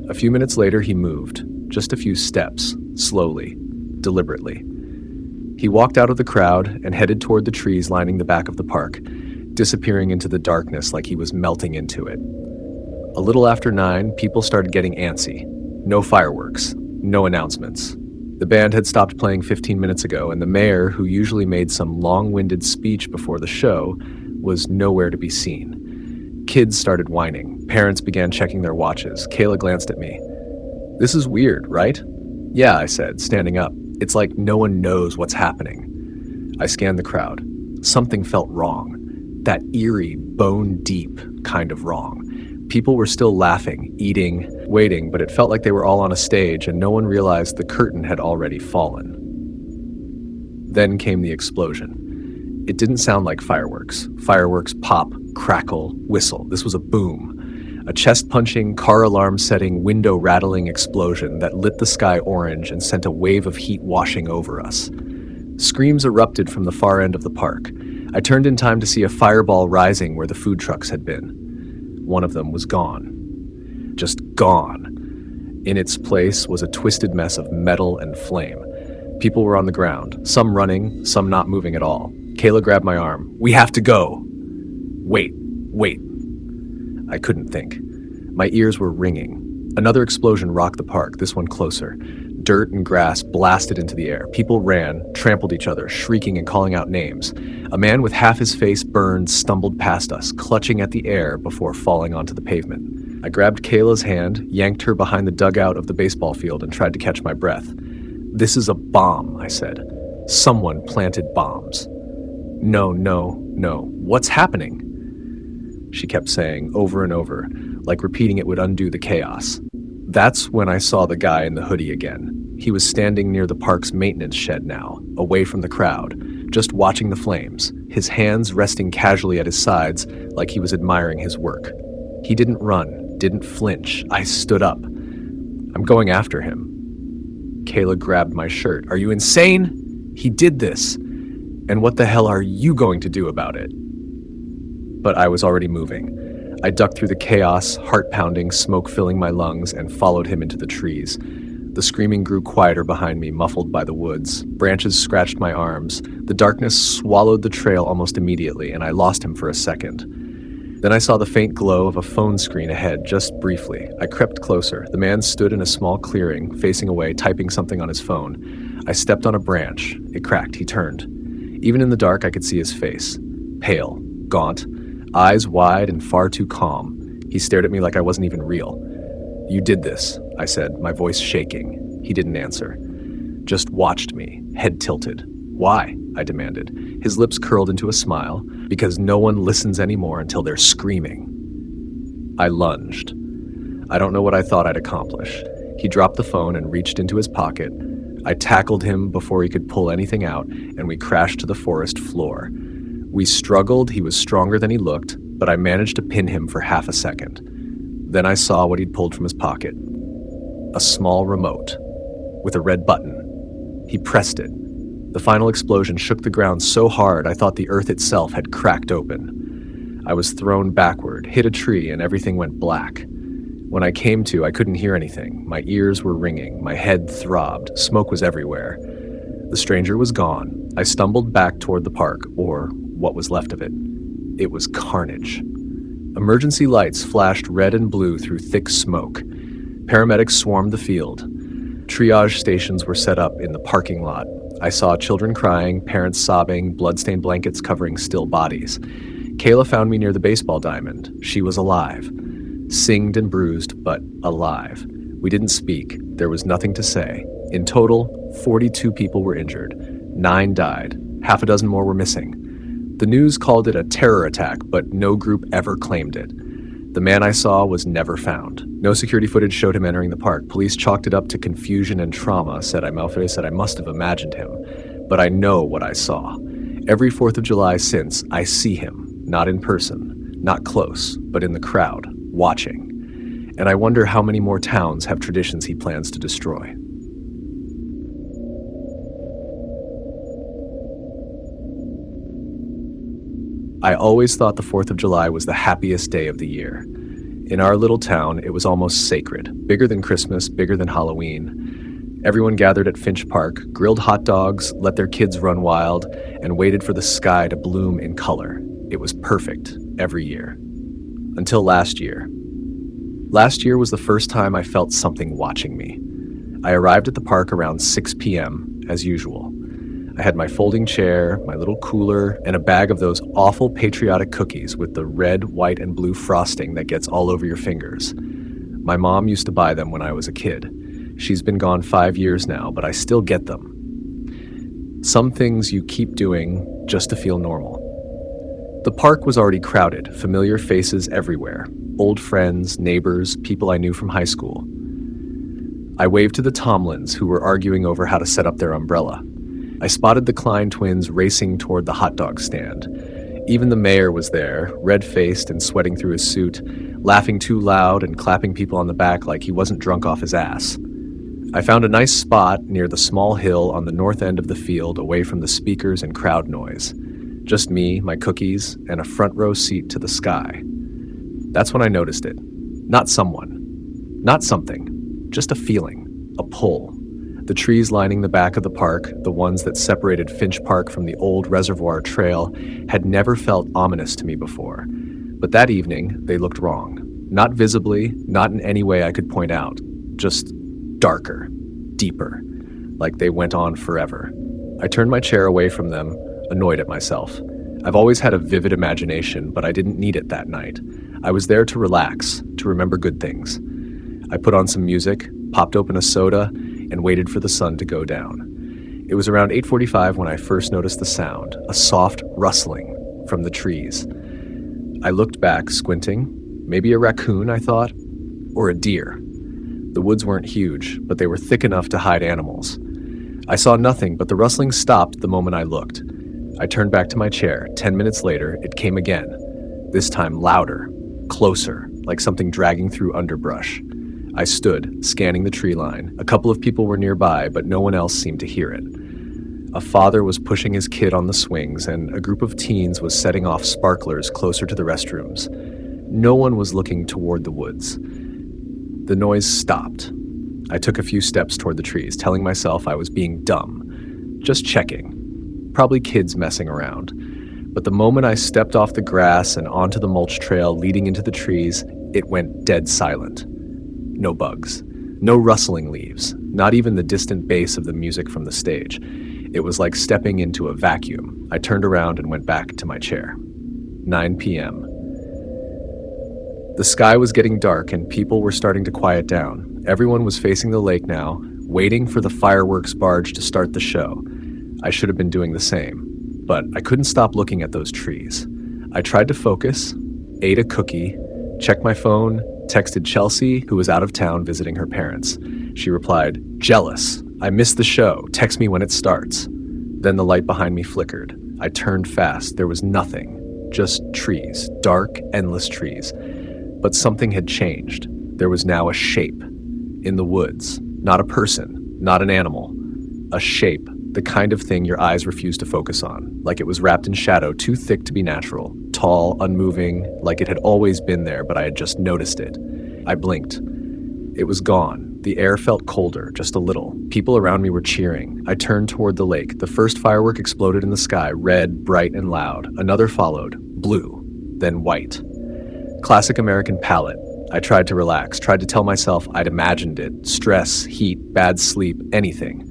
A few minutes later, he moved. Just a few steps, slowly, deliberately. He walked out of the crowd and headed toward the trees lining the back of the park, disappearing into the darkness like he was melting into it. A little after 9, people started getting antsy. No fireworks, no announcements. The band had stopped playing 15 minutes ago, and the mayor, who usually made some long-winded speech before the show, was nowhere to be seen. Kids started whining. Parents began checking their watches. Kayla glanced at me. "This is weird, right?" "Yeah," I said, standing up. "It's like no one knows what's happening." I scanned the crowd. Something felt wrong. That eerie, bone-deep kind of wrong. People were still laughing, eating, waiting, but it felt like they were all on a stage and no one realized the curtain had already fallen. Then came the explosion. It didn't sound like fireworks. Fireworks pop, crackle, whistle. This was a boom. A chest-punching, car alarm-setting, window-rattling explosion that lit the sky orange and sent a wave of heat washing over us. Screams erupted from the far end of the park. I turned in time to see a fireball rising where the food trucks had been. One of them was gone. Just gone. In its place was a twisted mess of metal and flame. People were on the ground, some running, some not moving at all. Kayla grabbed my arm. "We have to go." Wait. I couldn't think. My ears were ringing. Another explosion rocked the park, this one closer. Dirt and grass blasted into the air. People ran, trampled each other, shrieking and calling out names. A man with half his face burned stumbled past us, clutching at the air before falling onto the pavement. I grabbed Kayla's hand, yanked her behind the dugout of the baseball field, and tried to catch my breath. "This is a bomb," I said. "Someone planted bombs." No. What's happening?" She kept saying over and over, like repeating it would undo the chaos. That's when I saw the guy in the hoodie again. He was standing near the park's maintenance shed now, away from the crowd, just watching the flames, his hands resting casually at his sides like he was admiring his work. He didn't run, didn't flinch. I stood up. "I'm going after him." Kayla grabbed my shirt. "Are you insane? He did this. And what the hell are you going to do about it?" But I was already moving. I ducked through the chaos, heart-pounding, smoke filling my lungs, and followed him into the trees. The screaming grew quieter behind me, muffled by the woods. Branches scratched my arms. The darkness swallowed the trail almost immediately, and I lost him for a second. Then I saw the faint glow of a phone screen ahead, just briefly. I crept closer. The man stood in a small clearing, facing away, typing something on his phone. I stepped on a branch. It cracked. He turned. Even in the dark, I could see his face. Pale, gaunt, eyes wide and far too calm. He stared at me like I wasn't even real. "You did this," I said, my voice shaking. He didn't answer. Just watched me, head tilted. "Why?" I demanded. His lips curled into a smile, because no one listens anymore until they're screaming. I lunged. I don't know what I thought I'd accomplish. He dropped the phone and reached into his pocket. I tackled him before he could pull anything out, and we crashed to the forest floor. We struggled. He was stronger than he looked, but I managed to pin him for half a second. Then I saw what he'd pulled from his pocket. A small remote with a red button. He pressed it. The final explosion shook the ground so hard I thought the earth itself had cracked open. I was thrown backward, hit a tree, and everything went black. When I came to, I couldn't hear anything. My ears were ringing. My head throbbed. Smoke was everywhere. The stranger was gone. I stumbled back toward the park, or what was left of it. It was carnage. Emergency lights flashed red and blue through thick smoke. Paramedics swarmed the field. Triage stations were set up in the parking lot. I saw children crying, parents sobbing, bloodstained blankets covering still bodies. Kayla found me near the baseball diamond. She was alive. Singed and bruised, but alive. We didn't speak. There was nothing to say. In total, 42 people were injured. 9 died. Half a dozen more were missing. The news called it a terror attack, but no group ever claimed it. The man I saw was never found. No security footage showed him entering the park. Police chalked it up to confusion and trauma, said I must have imagined him. But I know what I saw. Every 4th of July since, I see him, not in person, not close, but in the crowd, watching. And I wonder how many more towns have traditions he plans to destroy. I always thought the 4th of July was the happiest day of the year. In our little town, it was almost sacred, bigger than Christmas, bigger than Halloween. Everyone gathered at Finch Park, grilled hot dogs, let their kids run wild, and waited for the sky to bloom in color. It was perfect every year. Until last year. Last year was the first time I felt something watching me. I arrived at the park around 6 p.m., as usual. I had my folding chair, my little cooler, and a bag of those awful patriotic cookies with the red, white, and blue frosting that gets all over your fingers. My mom used to buy them when I was a kid. She's been gone 5 years now, but I still get them. Some things you keep doing just to feel normal. The park was already crowded, familiar faces everywhere. Old friends, neighbors, people I knew from high school. I waved to the Tomlins, who were arguing over how to set up their umbrella. I spotted the Klein twins racing toward the hot dog stand. Even the mayor was there, red-faced and sweating through his suit, laughing too loud and clapping people on the back like he wasn't drunk off his ass. I found a nice spot near the small hill on the north end of the field away from the speakers and crowd noise. Just me, my cookies, and a front row seat to the sky. That's when I noticed it. Not someone. Not something. Just a feeling. A pull. The trees lining the back of the park, the ones that separated Finch Park from the old reservoir trail, had never felt ominous to me before. But that evening, they looked wrong. Not visibly, not in any way I could point out. Just darker, deeper, like they went on forever. I turned my chair away from them, annoyed at myself. I've always had a vivid imagination, but I didn't need it that night. I was there to relax, to remember good things. I put on some music, popped open a soda, and waited for the sun to go down. It was around 8:45 when I first noticed the sound, a soft rustling from the trees. I looked back, squinting. Maybe a raccoon, I thought, or a deer. The woods weren't huge, but they were thick enough to hide animals. I saw nothing, but the rustling stopped the moment I looked. I turned back to my chair. 10 minutes later, it came again. This time louder, closer, like something dragging through underbrush. I stood, scanning the tree line. A couple of people were nearby, but no one else seemed to hear it. A father was pushing his kid on the swings, and a group of teens was setting off sparklers closer to the restrooms. No one was looking toward the woods. The noise stopped. I took a few steps toward the trees, telling myself I was being dumb. Just checking. Probably kids messing around. But the moment I stepped off the grass and onto the mulch trail leading into the trees, it went dead silent. No bugs. No rustling leaves. Not even the distant bass of the music from the stage. It was like stepping into a vacuum. I turned around and went back to my chair. 9 p.m. The sky was getting dark and people were starting to quiet down. Everyone was facing the lake now, waiting for the fireworks barge to start the show. I should have been doing the same, but I couldn't stop looking at those trees. I tried to focus, ate a cookie, checked my phone, texted Chelsea, who was out of town visiting her parents. She replied, "Jealous. I missed the show. Text me when it starts." Then the light behind me flickered. I turned fast. There was nothing. Just trees. Dark, endless trees. But something had changed. There was now a shape. In the woods. Not a person. Not an animal. A shape. The kind of thing your eyes refused to focus on. Like it was wrapped in shadow, too thick to be natural. Tall, unmoving, like it had always been there, but I had just noticed it. I blinked. It was gone. The air felt colder, just a little. People around me were cheering. I turned toward the lake. The first firework exploded in the sky, red, bright, and loud. Another followed, blue. then white. Classic American palette. I tried to relax, tried to tell myself I'd imagined it. Stress, heat, bad sleep, anything.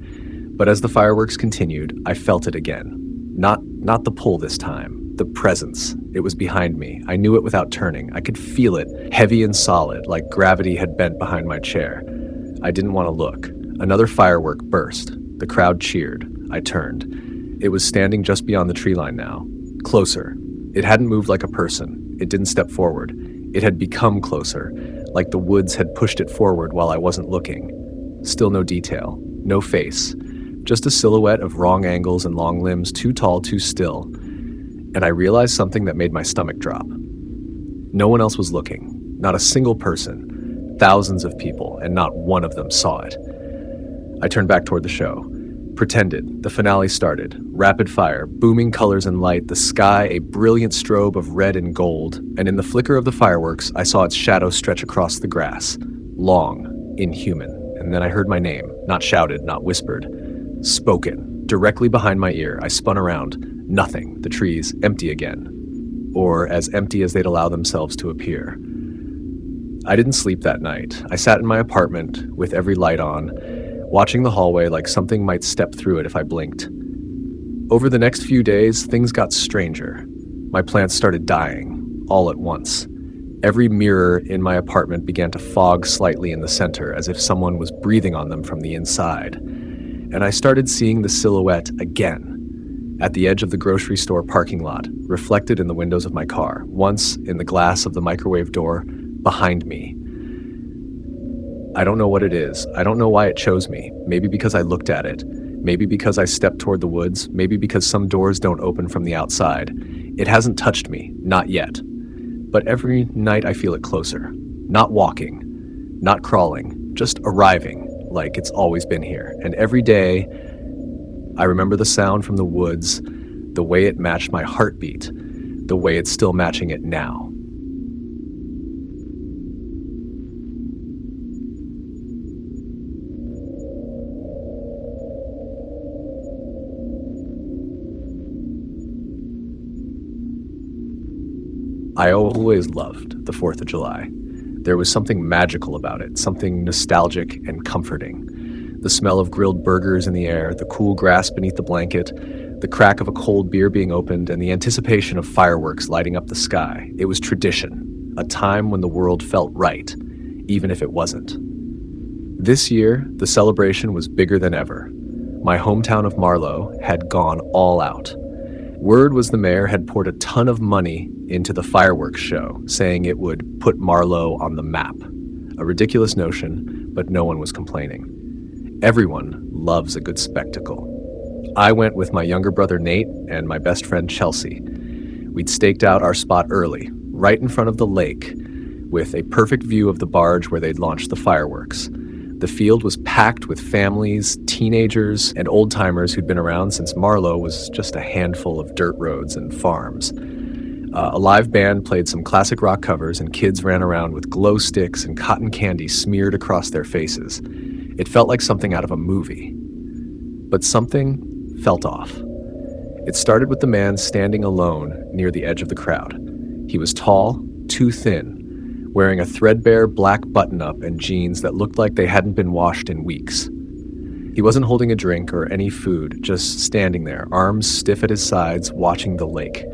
But as the fireworks continued, I felt it again. Not the pull this time. The presence. It was behind me. I knew it without turning. I could feel it, heavy and solid, like gravity had bent behind my chair. I didn't want to look. Another firework burst. The crowd cheered. I turned. It was standing just beyond the tree line now. Closer. It hadn't moved like a person. It didn't step forward. It had become closer, like the woods had pushed it forward while I wasn't looking. Still no detail. No face. Just a silhouette of wrong angles and long limbs, too tall, too still. And I realized something that made my stomach drop. No one else was looking. Not a single person. Thousands of people, and not one of them saw it. I turned back toward the show. Pretended. The finale started. Rapid fire, booming colors and light, the sky a brilliant strobe of red and gold, and in the flicker of the fireworks, I saw its shadow stretch across the grass. Long, inhuman. And then I heard my name, not shouted, not whispered. Spoken. Directly behind my ear, I spun around. Nothing. The trees, empty again. Or as empty as they'd allow themselves to appear. I didn't sleep that night. I sat in my apartment with every light on, watching the hallway like something might step through it if I blinked. Over the next few days, things got stranger. My plants started dying, all at once. Every mirror in my apartment began to fog slightly in the center, as if someone was breathing on them from the inside. And I started seeing the silhouette again, at the edge of the grocery store parking lot, reflected in the windows of my car, once in the glass of the microwave door behind me. I don't know what it is. I don't know why it chose me. Maybe because I looked at it. Maybe because I stepped toward the woods. Maybe because some doors don't open from the outside. It hasn't touched me, not yet. But every night I feel it closer. Not walking, not crawling, just arriving, like it's always been here. And every day, I remember the sound from the woods, the way it matched my heartbeat, the way it's still matching it now. I always loved the 4th of July. There was something magical about it, something nostalgic and comforting. The smell of grilled burgers in the air, the cool grass beneath the blanket, the crack of a cold beer being opened, and the anticipation of fireworks lighting up the sky. It was tradition, a time when the world felt right, even if it wasn't. This year, the celebration was bigger than ever. My hometown of Marlow had gone all out. Word was the mayor had poured a ton of money into the fireworks show, saying it would put Marlow on the map. A ridiculous notion, but no one was complaining. Everyone loves a good spectacle. I went with my younger brother Nate and my best friend Chelsea. We'd staked out our spot early, right in front of the lake, with a perfect view of the barge where they'd launched the fireworks. The field was packed with families, teenagers, and old-timers who'd been around since Marlow was just a handful of dirt roads and farms. A live band played some classic rock covers, and kids ran around with glow sticks and cotton candy smeared across their faces. It felt like something out of a movie. But something felt off. It started with the man standing alone near the edge of the crowd. He was tall, too thin, wearing a threadbare black button-up and jeans that looked like they hadn't been washed in weeks. He wasn't holding a drink or any food, just standing there, arms stiff at his sides, watching the lake.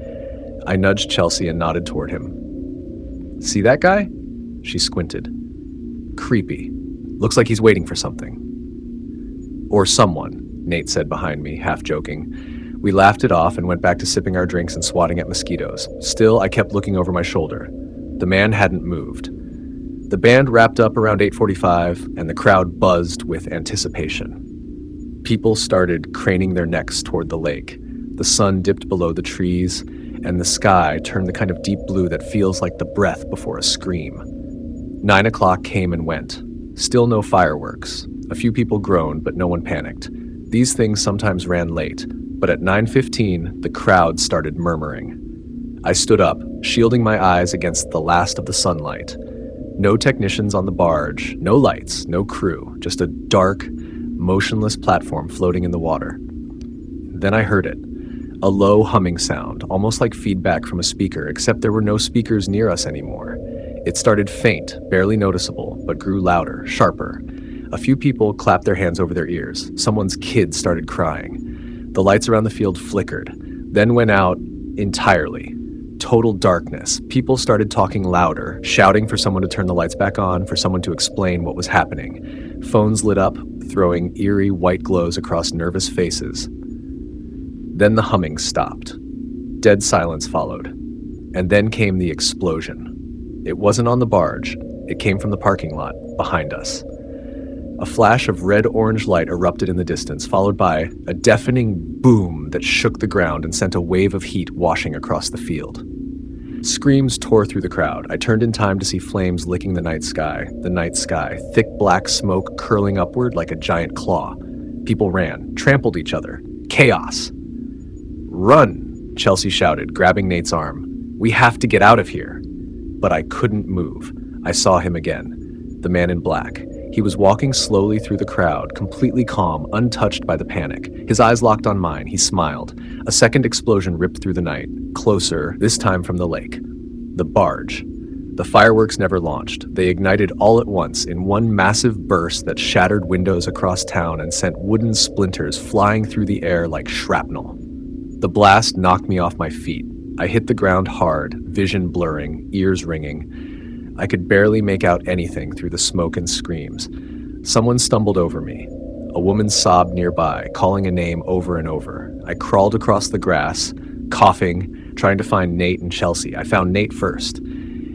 I nudged Chelsea and nodded toward him. "See that guy?" She squinted. "Creepy. Looks like he's waiting for something." "Or someone," Nate said behind me, half joking. We laughed it off and went back to sipping our drinks and swatting at mosquitoes. Still, I kept looking over my shoulder. The man hadn't moved. The band wrapped up around 8:45, and the crowd buzzed with anticipation. People started craning their necks toward the lake. The sun dipped below the trees, and the sky turned the kind of deep blue that feels like the breath before a scream. 9 o'clock came and went. Still no fireworks. A few people groaned, but no one panicked. These things sometimes ran late, but at 9:15, the crowd started murmuring. I stood up, shielding my eyes against the last of the sunlight. No technicians on the barge, no lights, no crew, just a dark, motionless platform floating in the water. Then I heard it. A low humming sound, almost like feedback from a speaker, except there were no speakers near us anymore. It started faint, barely noticeable, but grew louder, sharper. A few people clapped their hands over their ears. Someone's kid started crying. The lights around the field flickered, then went out entirely. Total darkness. People started talking louder, shouting for someone to turn the lights back on, for someone to explain what was happening. Phones lit up, throwing eerie white glows across nervous faces. Then the humming stopped. Dead silence followed. And then came the explosion. It wasn't on the barge. It came from the parking lot, behind us. A flash of red-orange light erupted in the distance, followed by a deafening boom that shook the ground and sent a wave of heat washing across the field. Screams tore through the crowd. I turned in time to see flames licking the night sky, thick black smoke curling upward like a giant claw. People ran, trampled each other. Chaos. "Run!" Chelsea shouted, grabbing Nate's arm. "We have to get out of here." But I couldn't move. I saw him again, the man in black. He was walking slowly through the crowd, completely calm, untouched by the panic. His eyes locked on mine. He smiled. A second explosion ripped through the night, closer, this time from the lake. The barge. The fireworks never launched. They ignited all at once in one massive burst that shattered windows across town and sent wooden splinters flying through the air like shrapnel. The blast knocked me off my feet. I hit the ground hard, vision blurring, ears ringing. I could barely make out anything through the smoke and screams. Someone stumbled over me. A woman sobbed nearby, calling a name over and over. I crawled across the grass, coughing, trying to find Nate and Chelsea. I found Nate first.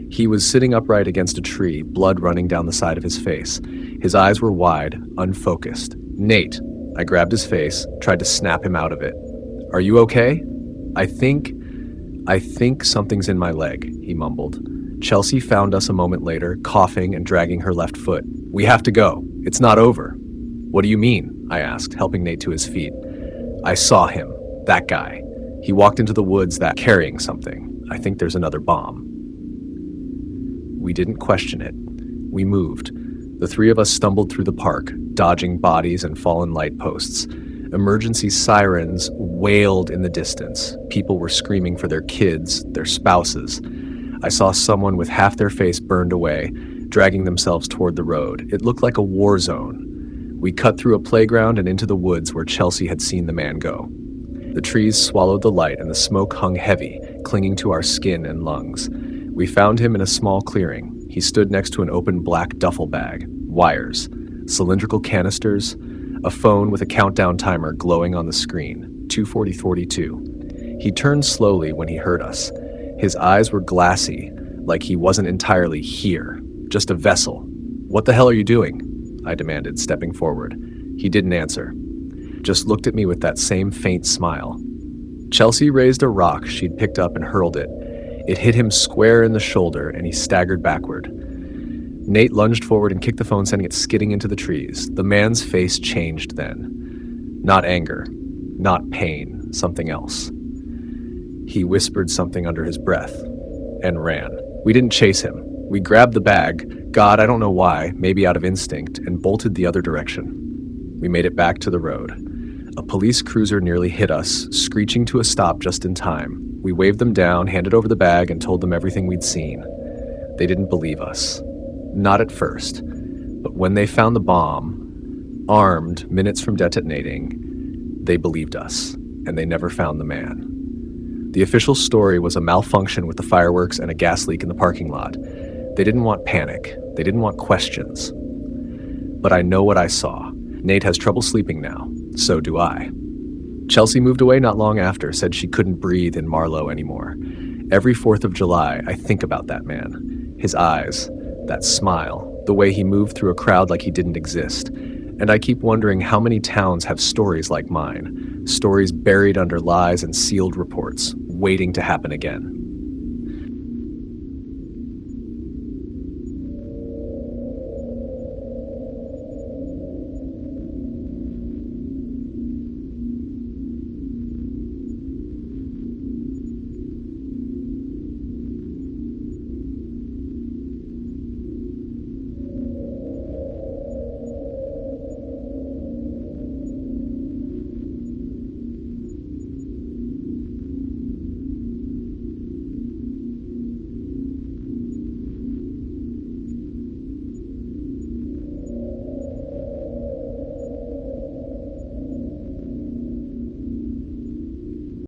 He was sitting upright against a tree, blood running down the side of his face. His eyes were wide, unfocused. "Nate." I grabbed his face, tried to snap him out of it. "Are you okay?" I think something's in my leg," he mumbled. Chelsea found us a moment later, coughing and dragging her left foot. "We have to go. It's not over." "What do you mean?" I asked, helping Nate to his feet. "I saw him. That guy. He walked into the woods carrying something. I think there's another bomb." We didn't question it. We moved. The three of us stumbled through the park, dodging bodies and fallen light posts. Emergency sirens wailed in the distance. People were screaming for their kids, their spouses. I saw someone with half their face burned away, dragging themselves toward the road. It looked like a war zone. We cut through a playground and into the woods where Chelsea had seen the man go. The trees swallowed the light and the smoke hung heavy, clinging to our skin and lungs. We found him in a small clearing. He stood next to an open black duffel bag, wires, cylindrical canisters, a phone with a countdown timer glowing on the screen, 2:40:42. He turned slowly when he heard us. His eyes were glassy, like he wasn't entirely here, just a vessel. "What the hell are you doing?" I demanded, stepping forward. He didn't answer, just looked at me with that same faint smile. Chelsea raised a rock she'd picked up and hurled it. It hit him square in the shoulder, and he staggered backward. Nate lunged forward and kicked the phone, sending it skidding into the trees. The man's face changed then. Not anger, not pain, something else. He whispered something under his breath and ran. We didn't chase him. We grabbed the bag, God, I don't know why, maybe out of instinct, and bolted the other direction. We made it back to the road. A police cruiser nearly hit us, screeching to a stop just in time. We waved them down, handed over the bag, and told them everything we'd seen. They didn't believe us. Not at first, but when they found the bomb, armed minutes from detonating, they believed us, and they never found the man. The official story was a malfunction with the fireworks and a gas leak in the parking lot. They didn't want panic. They didn't want questions. But I know what I saw. Nate has trouble sleeping now. So do I. Chelsea moved away not long after, said she couldn't breathe in Marlow anymore. Every 4th of July, I think about that man. His eyes, that smile, the way he moved through a crowd like he didn't exist. And I keep wondering how many towns have stories like mine, stories buried under lies and sealed reports, waiting to happen again.